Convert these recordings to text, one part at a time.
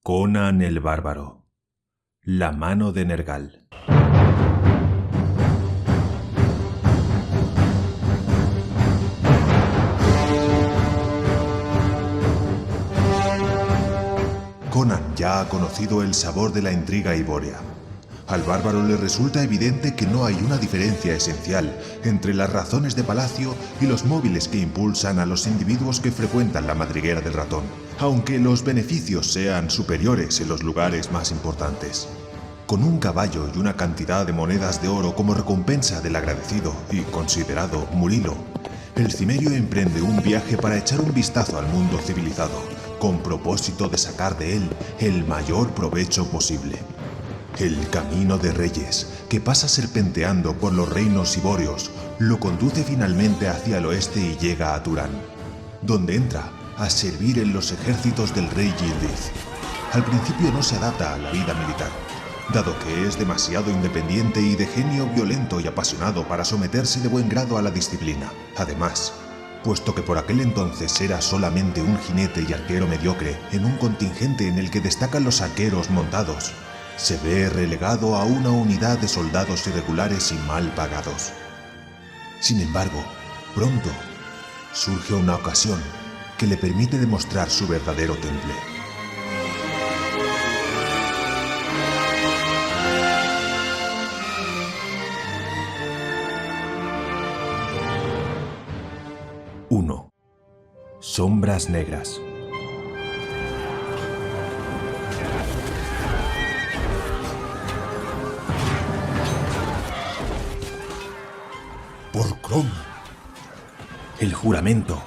Conan el Bárbaro. La mano de Nergal. Conan ya ha conocido el sabor de la intriga ibórea. Al bárbaro le resulta evidente que no hay una diferencia esencial entre las razones de palacio y los móviles que impulsan a los individuos que frecuentan la madriguera del ratón, aunque los beneficios sean superiores en los lugares más importantes. Con un caballo y una cantidad de monedas de oro como recompensa del agradecido y considerado Murilo, el cimerio emprende un viaje para echar un vistazo al mundo civilizado, con propósito de sacar de él el mayor provecho posible. El camino de reyes, que pasa serpenteando por los reinos ibóreos, lo conduce finalmente hacia el oeste y llega a Turán, donde entra a servir en los ejércitos del rey Yildiz. Al principio no se adapta a la vida militar, dado que es demasiado independiente y de genio violento y apasionado para someterse de buen grado a la disciplina. Además, puesto que por aquel entonces era solamente un jinete y arquero mediocre en un contingente en el que destacan los arqueros montados, se ve relegado a una unidad de soldados irregulares y mal pagados. Sin embargo, pronto surge una ocasión que le permite demostrar su verdadero temple. Sombras negras. Por Crom. El juramento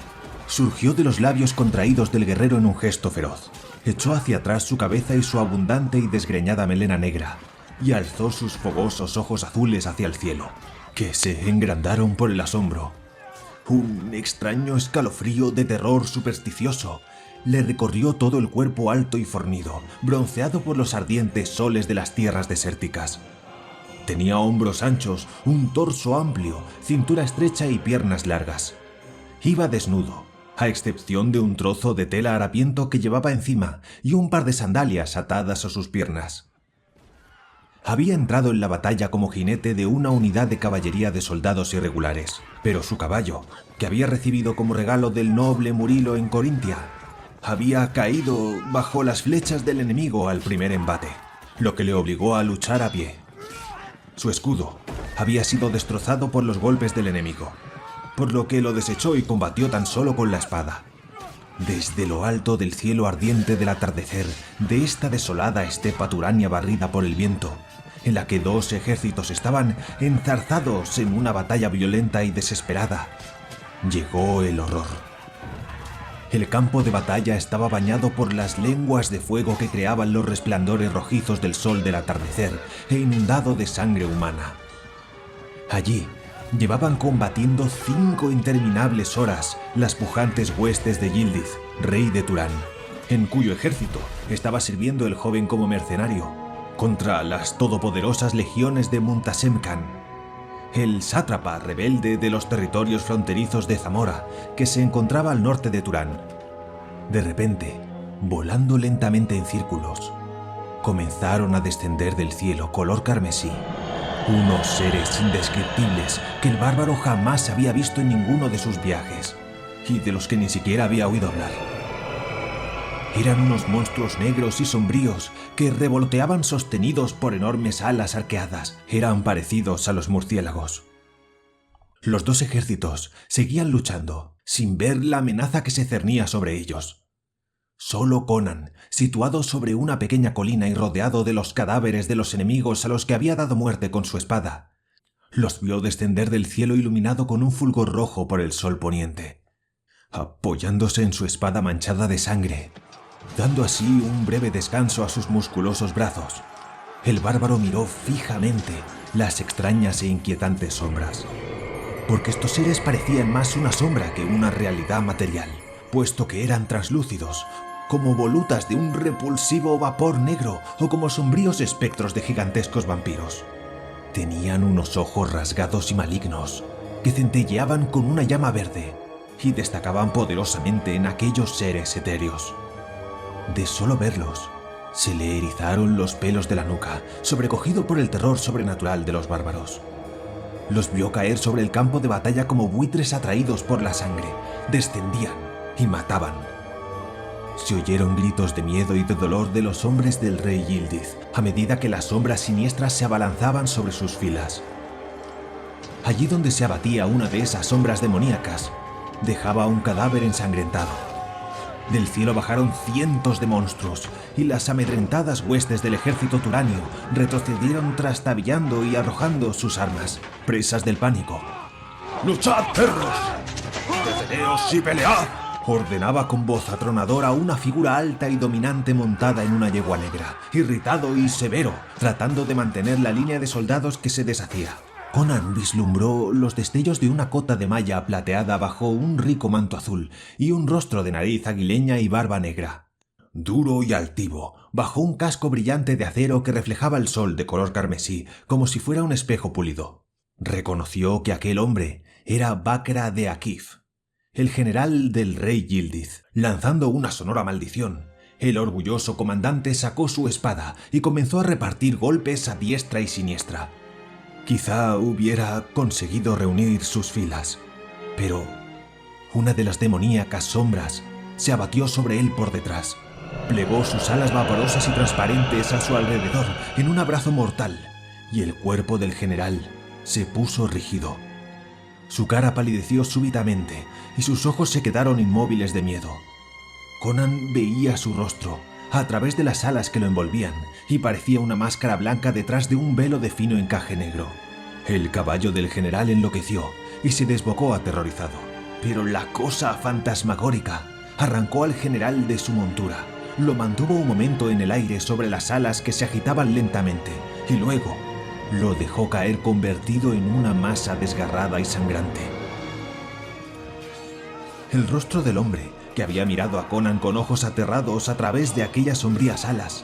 surgió de los labios contraídos del guerrero en un gesto feroz. Echó hacia atrás su cabeza y su abundante y desgreñada melena negra, y alzó sus fogosos ojos azules hacia el cielo, que se engrandaron por el asombro. Un extraño escalofrío de terror supersticioso le recorrió todo el cuerpo alto y fornido, bronceado por los ardientes soles de las tierras desérticas. Tenía hombros anchos, un torso amplio, cintura estrecha y piernas largas. Iba desnudo, a excepción de un trozo de tela harapiento que llevaba encima y un par de sandalias atadas a sus piernas. Había entrado en la batalla como jinete de una unidad de caballería de soldados irregulares, pero su caballo, que había recibido como regalo del noble Murilo en Corintia, había caído bajo las flechas del enemigo al primer embate, lo que le obligó a luchar a pie. Su escudo había sido destrozado por los golpes del enemigo, por lo que lo desechó y combatió tan solo con la espada. Desde lo alto del cielo ardiente del atardecer de esta desolada estepa turania barrida por el viento, en la que dos ejércitos estaban enzarzados en una batalla violenta y desesperada, llegó el horror. El campo de batalla estaba bañado por las lenguas de fuego que creaban los resplandores rojizos del sol del atardecer e inundado de sangre humana. Allí llevaban combatiendo 5 interminables horas las pujantes huestes de Yildiz, rey de Turán, en cuyo ejército estaba sirviendo el joven como mercenario, contra las todopoderosas legiones de Muntasemkan, el sátrapa rebelde de los territorios fronterizos de Zamora, que se encontraba al norte de Turán. De repente, volando lentamente en círculos, comenzaron a descender del cielo color carmesí unos seres indescriptibles que el bárbaro jamás había visto en ninguno de sus viajes, y de los que ni siquiera había oído hablar. Eran unos monstruos negros y sombríos que revoloteaban sostenidos por enormes alas arqueadas. Eran parecidos a los murciélagos. Los dos ejércitos seguían luchando, sin ver la amenaza que se cernía sobre ellos. Solo Conan, situado sobre una pequeña colina y rodeado de los cadáveres de los enemigos a los que había dado muerte con su espada, los vio descender del cielo iluminado con un fulgor rojo por el sol poniente. Apoyándose en su espada manchada de sangre, dando así un breve descanso a sus musculosos brazos, el bárbaro miró fijamente las extrañas e inquietantes sombras, porque estos seres parecían más una sombra que una realidad material, puesto que eran translúcidos, como volutas de un repulsivo vapor negro o como sombríos espectros de gigantescos vampiros. Tenían unos ojos rasgados y malignos que centelleaban con una llama verde y destacaban poderosamente en aquellos seres etéreos. De solo verlos, Se le erizaron los pelos de la nuca, sobrecogido por el terror sobrenatural de los bárbaros. Los vio caer sobre el campo de batalla como buitres atraídos por la sangre, descendían y mataban. Se oyeron gritos de miedo y de dolor de los hombres del rey Yildiz, a medida que las sombras siniestras se abalanzaban sobre sus filas. Allí donde se abatía una de esas sombras demoníacas, dejaba un cadáver ensangrentado. Del cielo bajaron cientos de monstruos, y las amedrentadas huestes del ejército turanio retrocedieron trastabillando y arrojando sus armas, presas del pánico. ¡Luchad, perros! ¡Deteneos y pelead!, ordenaba con voz atronadora una figura alta y dominante montada en una yegua negra, irritado y severo, tratando de mantener la línea de soldados que se deshacía. Conan vislumbró los destellos de una cota de malla plateada bajo un rico manto azul y un rostro de nariz aguileña y barba negra. Duro y altivo, bajo un casco brillante de acero que reflejaba el sol de color carmesí como si fuera un espejo pulido. Reconoció que aquel hombre era Bakra de Akif, el general del rey Yildiz. Lanzando una sonora maldición, el orgulloso comandante sacó su espada y comenzó a repartir golpes a diestra y siniestra. Quizá hubiera conseguido reunir sus filas, pero una de las demoníacas sombras se abatió sobre él por detrás. Plegó sus alas vaporosas y transparentes a su alrededor en un abrazo mortal, y el cuerpo del general se puso rígido. Su cara palideció súbitamente y sus ojos se quedaron inmóviles de miedo. Conan veía su rostro a través de las alas que lo envolvían y parecía una máscara blanca detrás de un velo de fino encaje negro. El caballo del general enloqueció y se desbocó aterrorizado, pero la cosa fantasmagórica arrancó al general de su montura, lo mantuvo un momento en el aire sobre las alas que se agitaban lentamente y luego lo dejó caer convertido en una masa desgarrada y sangrante. El rostro del hombre, que había mirado a Conan con ojos aterrados a través de aquellas sombrías alas,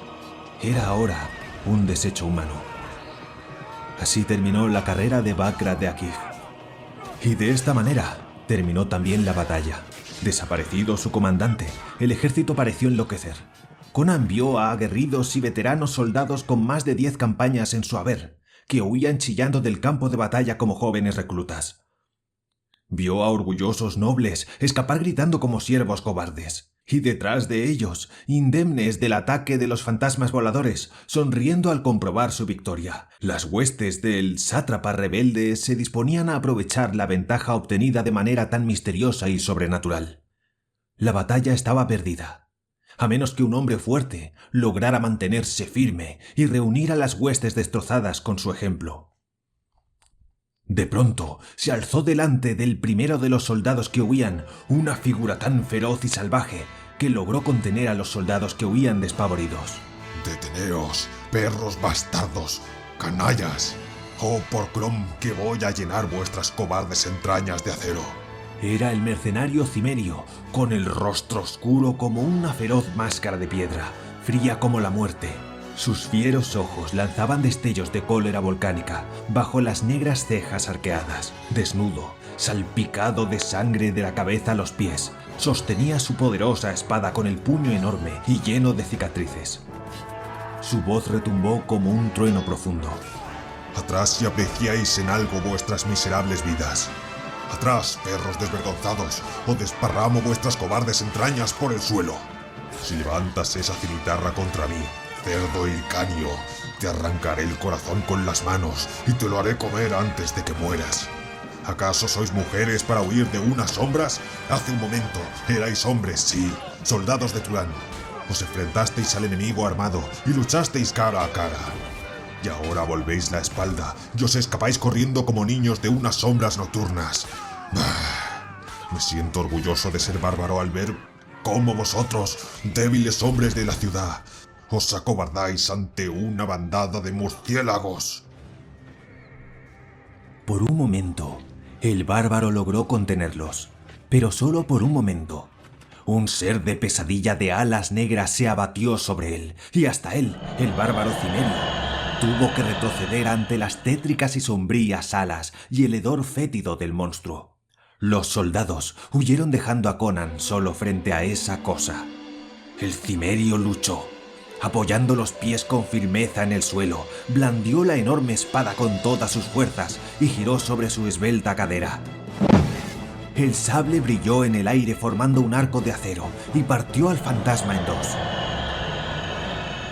era ahora un desecho humano. Así terminó la carrera de Bakra de Akif. Y de esta manera terminó también la batalla. Desaparecido su comandante, el ejército pareció enloquecer. Conan vio a aguerridos y veteranos soldados con más de 10 campañas en su haber, que huían chillando del campo de batalla como jóvenes reclutas. Vio a orgullosos nobles escapar gritando como siervos cobardes, y detrás de ellos, indemnes del ataque de los fantasmas voladores, sonriendo al comprobar su victoria. Las huestes del sátrapa rebelde se disponían a aprovechar la ventaja obtenida de manera tan misteriosa y sobrenatural. La batalla estaba perdida, a menos que un hombre fuerte lograra mantenerse firme y reunir a las huestes destrozadas con su ejemplo. De pronto se alzó delante del primero de los soldados que huían una figura tan feroz y salvaje que logró contener a los soldados que huían despavoridos. ¡Deteneos, perros bastardos, canallas! ¡Oh, por Crom, que voy a llenar vuestras cobardes entrañas de acero! Era el mercenario Cimerio, con el rostro oscuro como una feroz máscara de piedra, fría como la muerte. Sus fieros ojos lanzaban destellos de cólera volcánica bajo las negras cejas arqueadas. Desnudo, salpicado de sangre de la cabeza a los pies, sostenía su poderosa espada con el puño enorme y lleno de cicatrices. Su voz retumbó como un trueno profundo. Atrás si apreciáis en algo vuestras miserables vidas. Atrás, perros desvergonzados, o desparramo vuestras cobardes entrañas por el suelo. Si levantas esa cimitarra contra mí, cerdo ilcanio, te arrancaré el corazón con las manos y te lo haré comer antes de que mueras. ¿Acaso sois mujeres para huir de unas sombras? Hace un momento erais hombres, sí, soldados de Turán. Os enfrentasteis al enemigo armado y luchasteis cara a cara. Y ahora volvéis la espalda y os escapáis corriendo como niños de unas sombras nocturnas. Me siento orgulloso de ser bárbaro al ver cómo vosotros, débiles hombres de la ciudad, os acobardáis ante una bandada de murciélagos. Por un momento, el bárbaro logró contenerlos, pero solo por un momento. Un ser de pesadilla de alas negras se abatió sobre él, y hasta él, el bárbaro Cimerio, tuvo que retroceder ante las tétricas y sombrías alas y el hedor fétido del monstruo. Los soldados huyeron dejando a Conan solo frente a esa cosa. El Cimerio luchó. Apoyando los pies con firmeza en el suelo, blandió la enorme espada con todas sus fuerzas y giró sobre su esbelta cadera. El sable brilló en el aire formando un arco de acero y partió al fantasma en dos.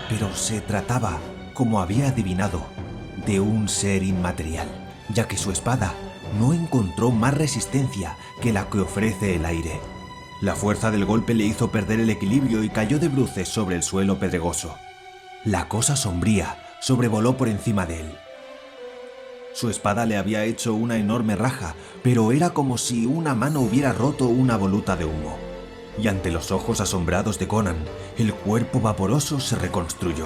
Pero se trataba, como había adivinado, de un ser inmaterial, ya que su espada no encontró más resistencia que la que ofrece el aire. La fuerza del golpe le hizo perder el equilibrio y cayó de bruces sobre el suelo pedregoso. La cosa sombría sobrevoló por encima de él. Su espada le había hecho una enorme raja, pero era como si una mano hubiera roto una voluta de humo. Y ante los ojos asombrados de Conan, el cuerpo vaporoso se reconstruyó.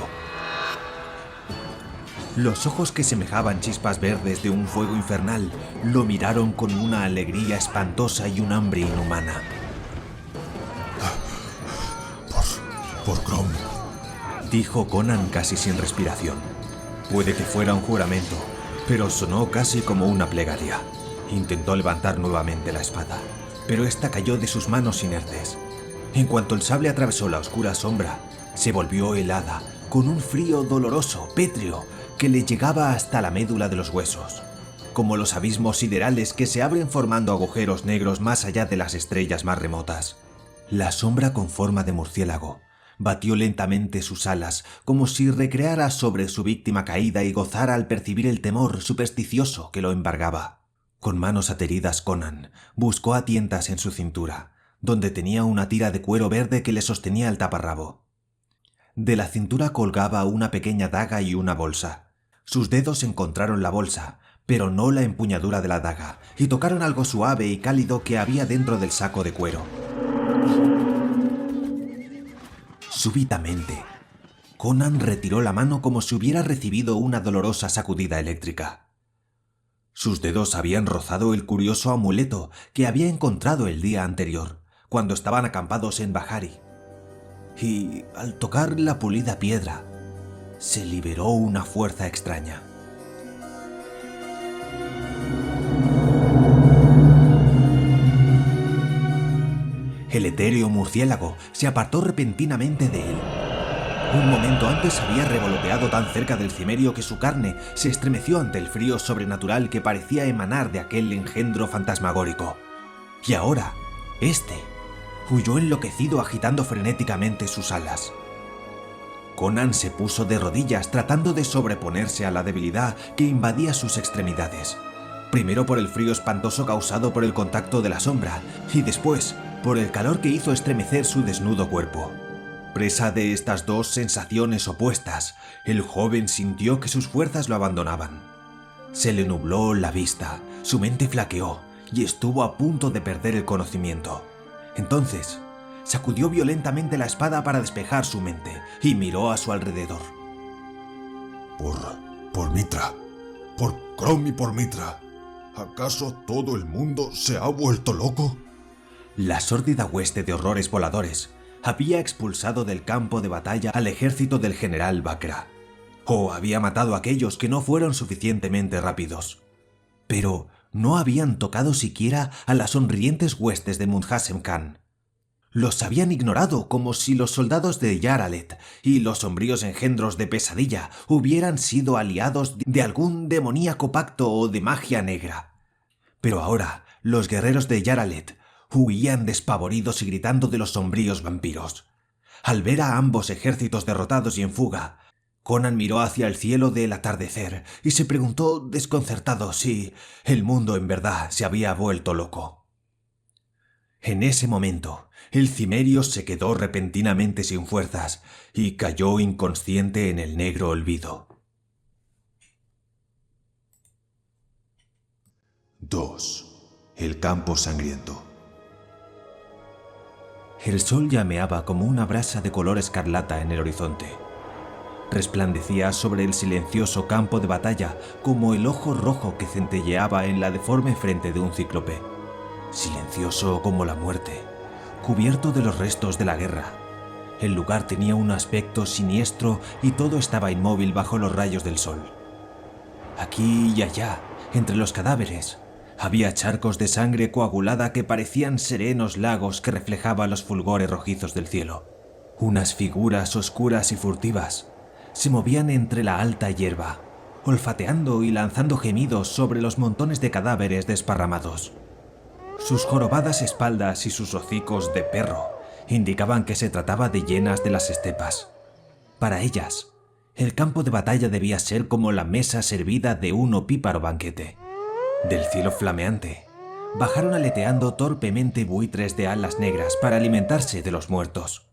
Los ojos que semejaban chispas verdes de un fuego infernal lo miraron con una alegría espantosa y un hambre inhumana. Por Crom, dijo Conan casi sin respiración. Puede que fuera un juramento, pero sonó casi como una plegaria. Intentó levantar nuevamente la espada, pero esta cayó de sus manos inertes. En cuanto el sable atravesó la oscura sombra, se volvió helada, con un frío doloroso, pétreo, que le llegaba hasta la médula de los huesos, como los abismos siderales que se abren formando agujeros negros más allá de las estrellas más remotas. La sombra con forma de murciélago batió lentamente sus alas, como si recreara sobre su víctima caída y gozara al percibir el temor supersticioso que lo embargaba. Con manos ateridas, Conan buscó a tientas en su cintura, donde tenía una tira de cuero verde que le sostenía el taparrabo. De la cintura colgaba una pequeña daga y una bolsa. Sus dedos encontraron la bolsa, pero no la empuñadura de la daga, y tocaron algo suave y cálido que había dentro del saco de cuero. Súbitamente, Conan retiró la mano como si hubiera recibido una dolorosa sacudida eléctrica. Sus dedos habían rozado el curioso amuleto que había encontrado el día anterior, cuando estaban acampados en Bahari. Y, al tocar la pulida piedra, se liberó una fuerza extraña. El etéreo murciélago se apartó repentinamente de él. Un momento antes había revoloteado tan cerca del cimerio que su carne se estremeció ante el frío sobrenatural que parecía emanar de aquel engendro fantasmagórico. Y ahora, este huyó enloquecido agitando frenéticamente sus alas. Conan se puso de rodillas tratando de sobreponerse a la debilidad que invadía sus extremidades. Primero por el frío espantoso causado por el contacto de la sombra y después por el calor que hizo estremecer su desnudo cuerpo. Presa de estas dos sensaciones opuestas, el joven sintió que sus fuerzas lo abandonaban. Se le nubló la vista, su mente flaqueó y estuvo a punto de perder el conocimiento. Entonces, sacudió violentamente la espada para despejar su mente y miró a su alrededor. Por Mitra, por Crom y por Mitra, ¿acaso todo el mundo se ha vuelto loco? La sórdida hueste de horrores voladores había expulsado del campo de batalla al ejército del general Bakra, o había matado a aquellos que no fueron suficientemente rápidos. Pero no habían tocado siquiera a las sonrientes huestes de Munhasem Khan. Los habían ignorado como si los soldados de Yaralet y los sombríos engendros de Pesadilla hubieran sido aliados de algún demoníaco pacto o de magia negra. Pero ahora los guerreros de Yaralet huían despavoridos y gritando de los sombríos vampiros. Al ver a ambos ejércitos derrotados y en fuga, Conan miró hacia el cielo del atardecer y se preguntó desconcertado si el mundo en verdad se había vuelto loco. En ese momento, el cimerio se quedó repentinamente sin fuerzas y cayó inconsciente en el negro olvido. 2. El campo sangriento. El sol llameaba como una brasa de color escarlata en el horizonte. Resplandecía sobre el silencioso campo de batalla como el ojo rojo que centelleaba en la deforme frente de un cíclope. Silencioso como la muerte, cubierto de los restos de la guerra. El lugar tenía un aspecto siniestro y todo estaba inmóvil bajo los rayos del sol. Aquí y allá, entre los cadáveres, había charcos de sangre coagulada que parecían serenos lagos que reflejaban los fulgores rojizos del cielo. Unas figuras oscuras y furtivas se movían entre la alta hierba, olfateando y lanzando gemidos sobre los montones de cadáveres desparramados. Sus jorobadas espaldas y sus hocicos de perro indicaban que se trataba de hienas de las estepas. Para ellas, el campo de batalla debía ser como la mesa servida de un opíparo banquete. Del cielo flameante, bajaron aleteando torpemente buitres de alas negras para alimentarse de los muertos.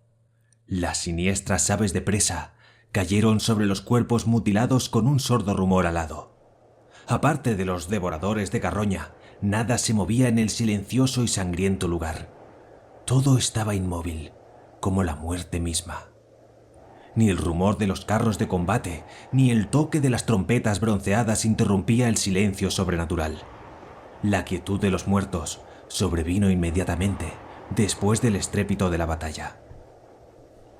Las siniestras aves de presa cayeron sobre los cuerpos mutilados con un sordo rumor alado. Aparte de los devoradores de carroña, nada se movía en el silencioso y sangriento lugar. Todo estaba inmóvil, como la muerte misma. Ni el rumor de los carros de combate, ni el toque de las trompetas bronceadas interrumpía el silencio sobrenatural. La quietud de los muertos sobrevino inmediatamente, después del estrépito de la batalla.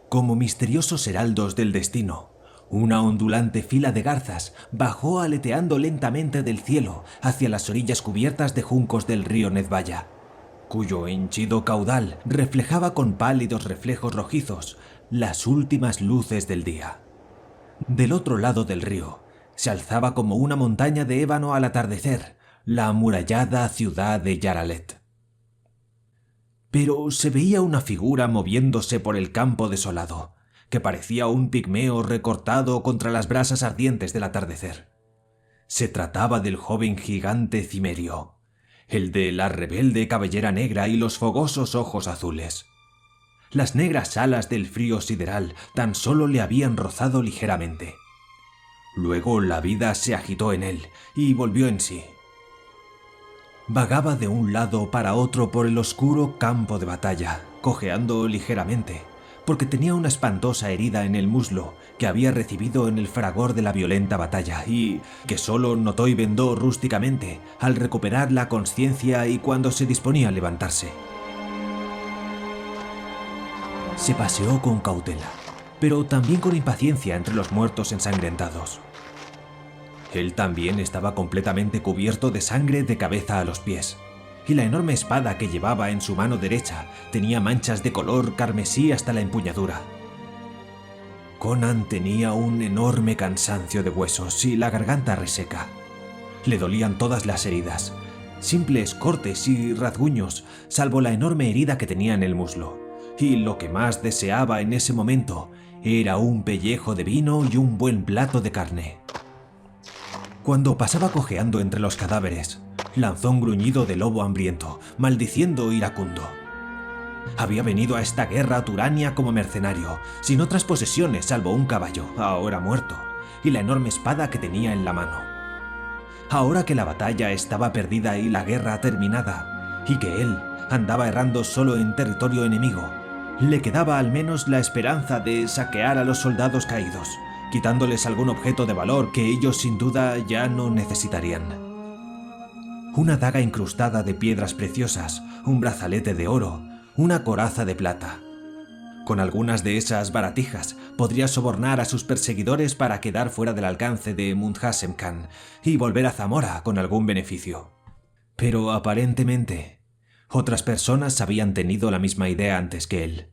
Como misteriosos heraldos del destino, una ondulante fila de garzas bajó aleteando lentamente del cielo hacia las orillas cubiertas de juncos del río Nezbaya, cuyo henchido caudal reflejaba con pálidos reflejos rojizos las últimas luces del día. Del otro lado del río se alzaba como una montaña de ébano al atardecer la amurallada ciudad de Yaralet. Pero se veía una figura moviéndose por el campo desolado, que parecía un pigmeo recortado contra las brasas ardientes del atardecer. Se trataba del joven gigante Cimerio, el de la rebelde cabellera negra y los fogosos ojos azules. Las negras alas del frío sideral tan solo le habían rozado ligeramente. Luego la vida se agitó en él y volvió en sí. Vagaba de un lado para otro por el oscuro campo de batalla, cojeando ligeramente, porque tenía una espantosa herida en el muslo que había recibido en el fragor de la violenta batalla y que solo notó y vendó rústicamente al recuperar la consciencia y cuando se disponía a levantarse. Se paseó con cautela, pero también con impaciencia entre los muertos ensangrentados. Él también estaba completamente cubierto de sangre de cabeza a los pies, y la enorme espada que llevaba en su mano derecha tenía manchas de color carmesí hasta la empuñadura. Conan tenía un enorme cansancio de huesos y la garganta reseca. Le dolían todas las heridas, simples cortes y rasguños, salvo la enorme herida que tenía en el muslo, y lo que más deseaba en ese momento era un pellejo de vino y un buen plato de carne. Cuando pasaba cojeando entre los cadáveres, lanzó un gruñido de lobo hambriento, maldiciendo iracundo. Había venido a esta guerra a Turania como mercenario, sin otras posesiones salvo un caballo, ahora muerto, y la enorme espada que tenía en la mano. Ahora que la batalla estaba perdida y la guerra terminada, y que él andaba errando solo en territorio enemigo, le quedaba al menos la esperanza de saquear a los soldados caídos, quitándoles algún objeto de valor que ellos sin duda ya no necesitarían. Una daga incrustada de piedras preciosas, un brazalete de oro, una coraza de plata. Con algunas de esas baratijas podría sobornar a sus perseguidores para quedar fuera del alcance de Munhasem Khan y volver a Zamora con algún beneficio. Pero aparentemente, otras personas habían tenido la misma idea antes que él.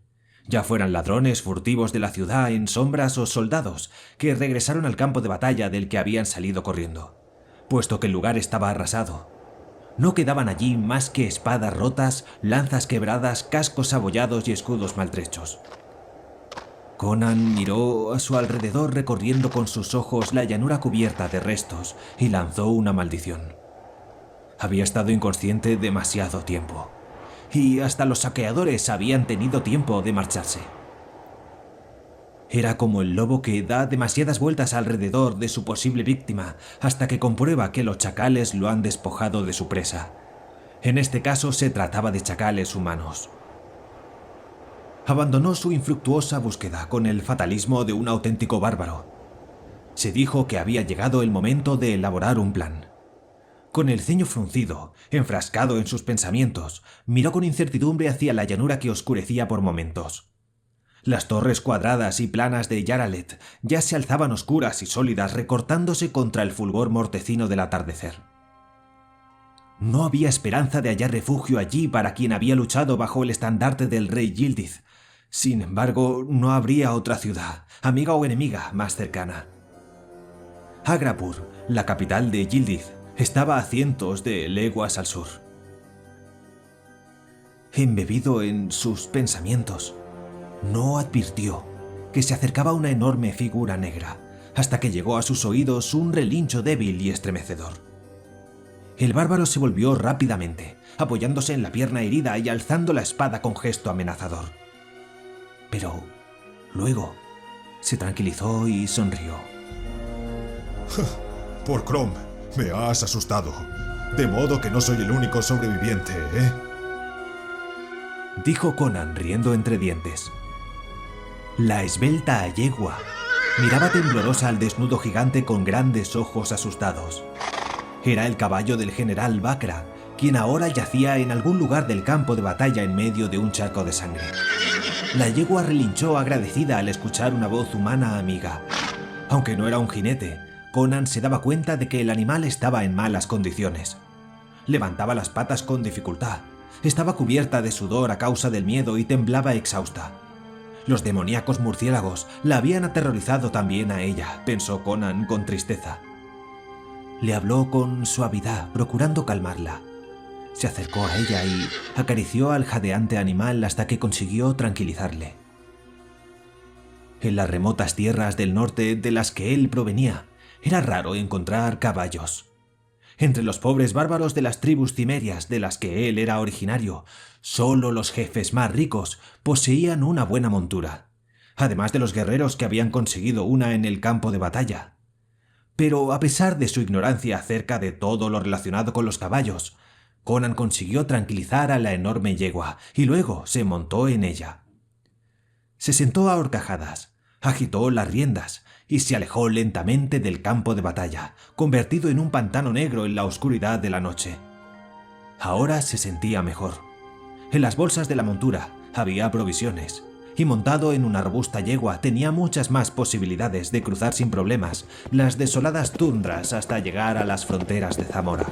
Ya fueran ladrones furtivos de la ciudad en sombras o soldados que regresaron al campo de batalla del que habían salido corriendo, puesto que el lugar estaba arrasado. No quedaban allí más que espadas rotas, lanzas quebradas, cascos abollados y escudos maltrechos. Conan miró a su alrededor recorriendo con sus ojos la llanura cubierta de restos y lanzó una maldición. Había estado inconsciente demasiado tiempo, y hasta los saqueadores habían tenido tiempo de marcharse. Era como el lobo que da demasiadas vueltas alrededor de su posible víctima hasta que comprueba que los chacales lo han despojado de su presa. En este caso se trataba de chacales humanos. Abandonó su infructuosa búsqueda con el fatalismo de un auténtico bárbaro. Se dijo que había llegado el momento de elaborar un plan. Con el ceño fruncido, enfrascado en sus pensamientos, miró con incertidumbre hacia la llanura que oscurecía por momentos. Las torres cuadradas y planas de Yaralet ya se alzaban oscuras y sólidas recortándose contra el fulgor mortecino del atardecer. No había esperanza de hallar refugio allí para quien había luchado bajo el estandarte del rey Yildiz, Sin embargo, no habría otra ciudad, amiga o enemiga, más cercana. Agrapur, la capital de Yildiz, estaba a cientos de leguas al sur. Embebido en sus pensamientos, no advirtió que se acercaba una enorme figura negra, hasta que llegó a sus oídos un relincho débil y estremecedor. El bárbaro se volvió rápidamente, apoyándose en la pierna herida y alzando la espada con gesto amenazador. Pero luego se tranquilizó y sonrió. Por Crom, me has asustado. De modo que no soy el único sobreviviente, ¿eh? Dijo Conan riendo entre dientes. La esbelta yegua miraba temblorosa al desnudo gigante con grandes ojos asustados. Era el caballo del general Bakra, quien ahora yacía en algún lugar del campo de batalla en medio de un charco de sangre. La yegua relinchó agradecida al escuchar una voz humana amiga. Aunque no era un jinete, Conan se daba cuenta de que el animal estaba en malas condiciones. Levantaba las patas con dificultad. Estaba cubierta de sudor a causa del miedo y temblaba exhausta. Los demoníacos murciélagos la habían aterrorizado también a ella, pensó Conan con tristeza. Le habló con suavidad, procurando calmarla. Se acercó a ella y acarició al jadeante animal hasta que consiguió tranquilizarle. En las remotas tierras del norte de las que él provenía, era raro encontrar caballos. Entre los pobres bárbaros de las tribus cimerias de las que él era originario, solo los jefes más ricos poseían una buena montura, además de los guerreros que habían conseguido una en el campo de batalla. Pero a pesar de su ignorancia acerca de todo lo relacionado con los caballos, Conan consiguió tranquilizar a la enorme yegua y luego se montó en ella. Se sentó a horcajadas, agitó las riendas y se alejó lentamente del campo de batalla, convertido en un pantano negro en la oscuridad de la noche. Ahora se sentía mejor. En las bolsas de la montura había provisiones, y montado en una robusta yegua tenía muchas más posibilidades de cruzar sin problemas las desoladas tundras hasta llegar a las fronteras de Zamora.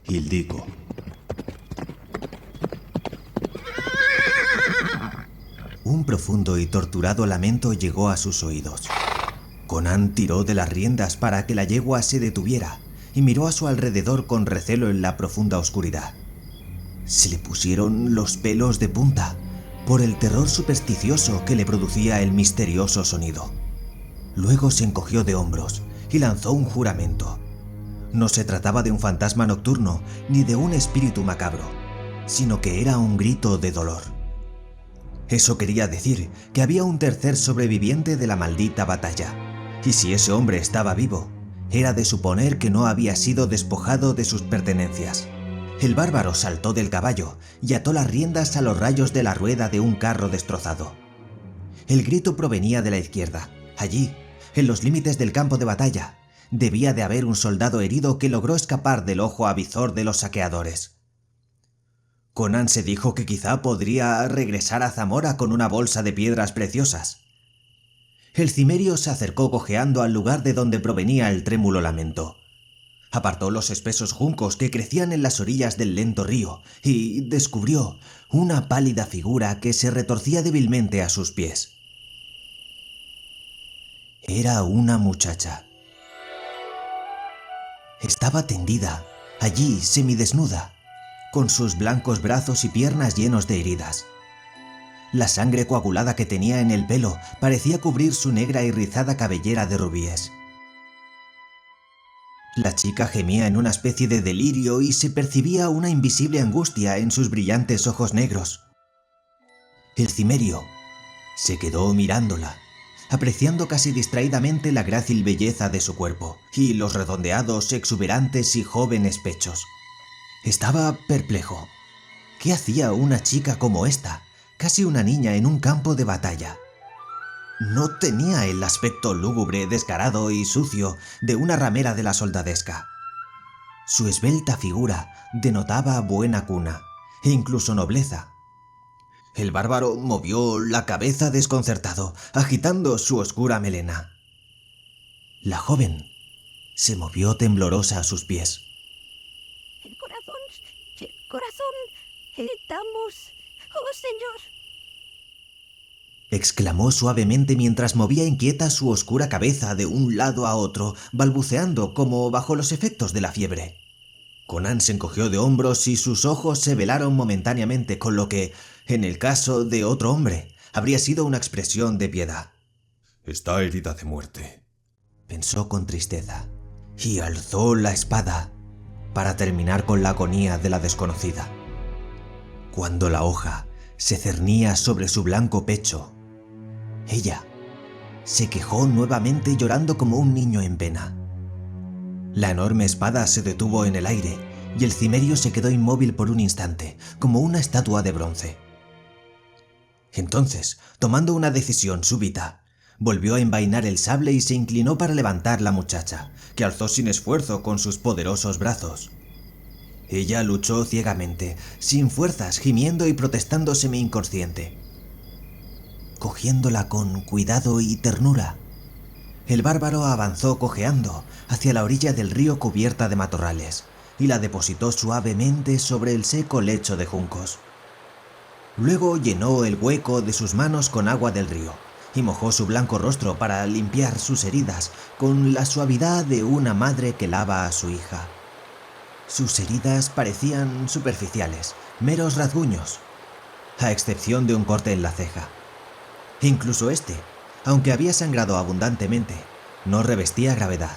Hildico. Un profundo y torturado lamento llegó a sus oídos. Conan tiró de las riendas para que la yegua se detuviera y miró a su alrededor con recelo en la profunda oscuridad. Se le pusieron los pelos de punta por el terror supersticioso que le producía el misterioso sonido. Luego se encogió de hombros y lanzó un juramento. No se trataba de un fantasma nocturno ni de un espíritu macabro, sino que era un grito de dolor. Eso quería decir que había un tercer sobreviviente de la maldita batalla, y si ese hombre estaba vivo, era de suponer que no había sido despojado de sus pertenencias. El bárbaro saltó del caballo y ató las riendas a los rayos de la rueda de un carro destrozado. El grito provenía de la izquierda. Allí, en los límites del campo de batalla, debía de haber un soldado herido que logró escapar del ojo avizor de los saqueadores. Conan se dijo que quizá podría regresar a Zamora con una bolsa de piedras preciosas. El cimerio se acercó cojeando al lugar de donde provenía el trémulo lamento. Apartó los espesos juncos que crecían en las orillas del lento río y descubrió una pálida figura que se retorcía débilmente a sus pies. Era una muchacha. Estaba tendida, allí semidesnuda, con sus blancos brazos y piernas llenos de heridas. La sangre coagulada que tenía en el pelo parecía cubrir su negra y rizada cabellera de rubíes. La chica gemía en una especie de delirio y se percibía una invisible angustia en sus brillantes ojos negros. El cimerio se quedó mirándola, apreciando casi distraídamente la grácil belleza de su cuerpo y los redondeados, exuberantes y jóvenes pechos. Estaba perplejo. ¿Qué hacía una chica como esta, casi una niña, en un campo de batalla? No tenía el aspecto lúgubre, descarado y sucio de una ramera de la soldadesca. Su esbelta figura denotaba buena cuna e incluso nobleza. El bárbaro movió la cabeza desconcertado, agitando su oscura melena. La joven se movió temblorosa a sus pies. El corazón, estamos, oh Señor. Exclamó suavemente mientras movía inquieta su oscura cabeza de un lado a otro, balbuceando como bajo los efectos de la fiebre. Conan se encogió de hombros y sus ojos se velaron momentáneamente con lo que, en el caso de otro hombre, habría sido una expresión de piedad. Está herida de muerte, Pensó con tristeza, y alzó la espada para terminar con la agonía de la desconocida. Cuando la hoja se cernía sobre su blanco pecho, ella se quejó nuevamente llorando como un niño en pena. La enorme espada se detuvo en el aire y el cimerio se quedó inmóvil por un instante, como una estatua de bronce. Entonces, tomando una decisión súbita, volvió a envainar el sable y se inclinó para levantar la muchacha, que alzó sin esfuerzo con sus poderosos brazos. Ella luchó ciegamente, sin fuerzas, gimiendo y protestando semi-inconsciente. Cogiéndola con cuidado y ternura, el bárbaro avanzó cojeando hacia la orilla del río cubierta de matorrales y la depositó suavemente sobre el seco lecho de juncos. Luego llenó el hueco de sus manos con agua del río y mojó su blanco rostro para limpiar sus heridas con la suavidad de una madre que lava a su hija. Sus heridas parecían superficiales, meros rasguños, a excepción de un corte en la ceja. Incluso este, aunque había sangrado abundantemente, no revestía gravedad.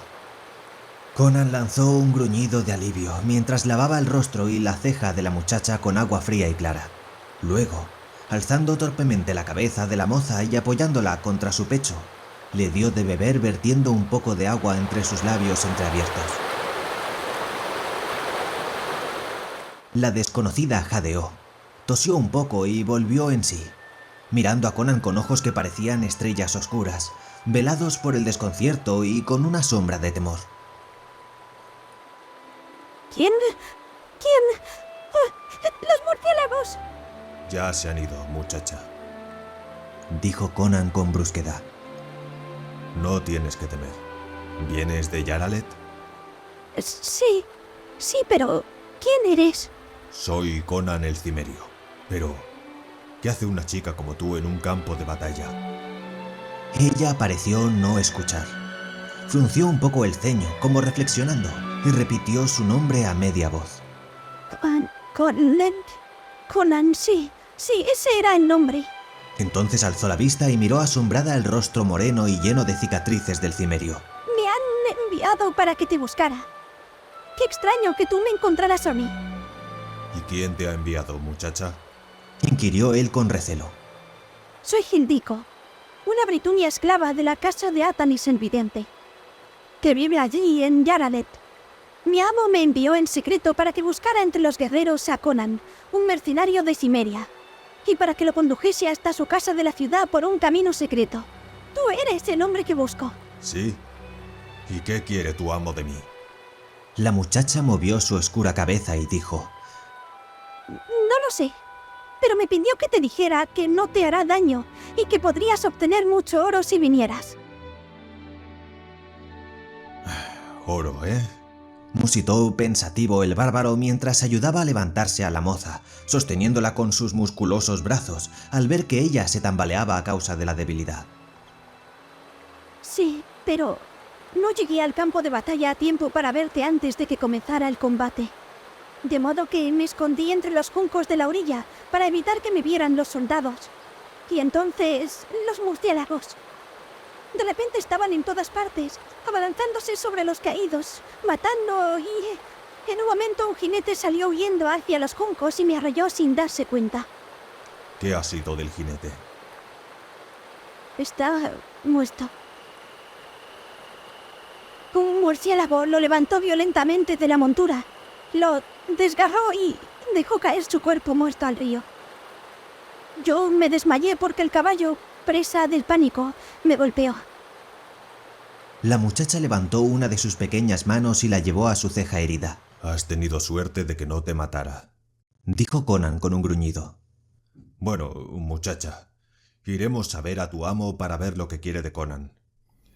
Conan lanzó un gruñido de alivio mientras lavaba el rostro y la ceja de la muchacha con agua fría y clara. Luego, alzando torpemente la cabeza de la moza y apoyándola contra su pecho, le dio de beber vertiendo un poco de agua entre sus labios entreabiertos. La desconocida jadeó, tosió un poco y volvió en sí, mirando a Conan con ojos que parecían estrellas oscuras, velados por el desconcierto y con una sombra de temor. ¿Quién? ¡Oh! ¡Los murciélagos! Ya se han ido, muchacha. Dijo Conan con brusquedad. No tienes que temer. ¿Vienes de Yaralet? Sí, pero ¿quién eres? Soy Conan el Cimerio. Pero, ¿qué hace una chica como tú en un campo de batalla? Ella pareció no escuchar. Frunció un poco el ceño, como reflexionando, y repitió su nombre a media voz. Conan, sí, ese era el nombre. Entonces alzó la vista y miró asombrada el rostro moreno y lleno de cicatrices del cimerio. Me han enviado para que te buscara. Qué extraño que tú me encontraras a mí. ¿Y quién te ha enviado, muchacha? Inquirió él con recelo. Soy Hildico, una britunia esclava de la casa de Atanis el Vidente, que vive allí en Yaralet. Mi amo me envió en secreto para que buscara entre los guerreros a Conan, un mercenario de Cimeria, y para que lo condujese hasta su casa de la ciudad por un camino secreto. Tú eres el hombre que busco. Sí. ¿Y qué quiere tu amo de mí? La muchacha movió su oscura cabeza y dijo: No lo sé, pero me pidió que te dijera que no te hará daño y que podrías obtener mucho oro si vinieras. Oro, ¿eh? Musitó pensativo el bárbaro mientras ayudaba a levantarse a la moza, sosteniéndola con sus musculosos brazos, al ver que ella se tambaleaba a causa de la debilidad. Sí, pero no llegué al campo de batalla a tiempo para verte antes de que comenzara el combate. De modo que me escondí entre los juncos de la orilla para evitar que me vieran los soldados. Y entonces, los murciélagos. De repente estaban en todas partes, abalanzándose sobre los caídos, matando y... En un momento un jinete salió huyendo hacia los juncos y me arrolló sin darse cuenta. ¿Qué ha sido del jinete? Está muerto. Un murciélago lo levantó violentamente de la montura, lo desgarró y dejó caer su cuerpo muerto al río. Yo me desmayé porque el caballo presa del pánico, me golpeó. La muchacha levantó una de sus pequeñas manos y la llevó a su ceja herida. Has tenido suerte de que no te matara, dijo Conan con un gruñido. Bueno, muchacha, iremos a ver a tu amo para ver lo que quiere de Conan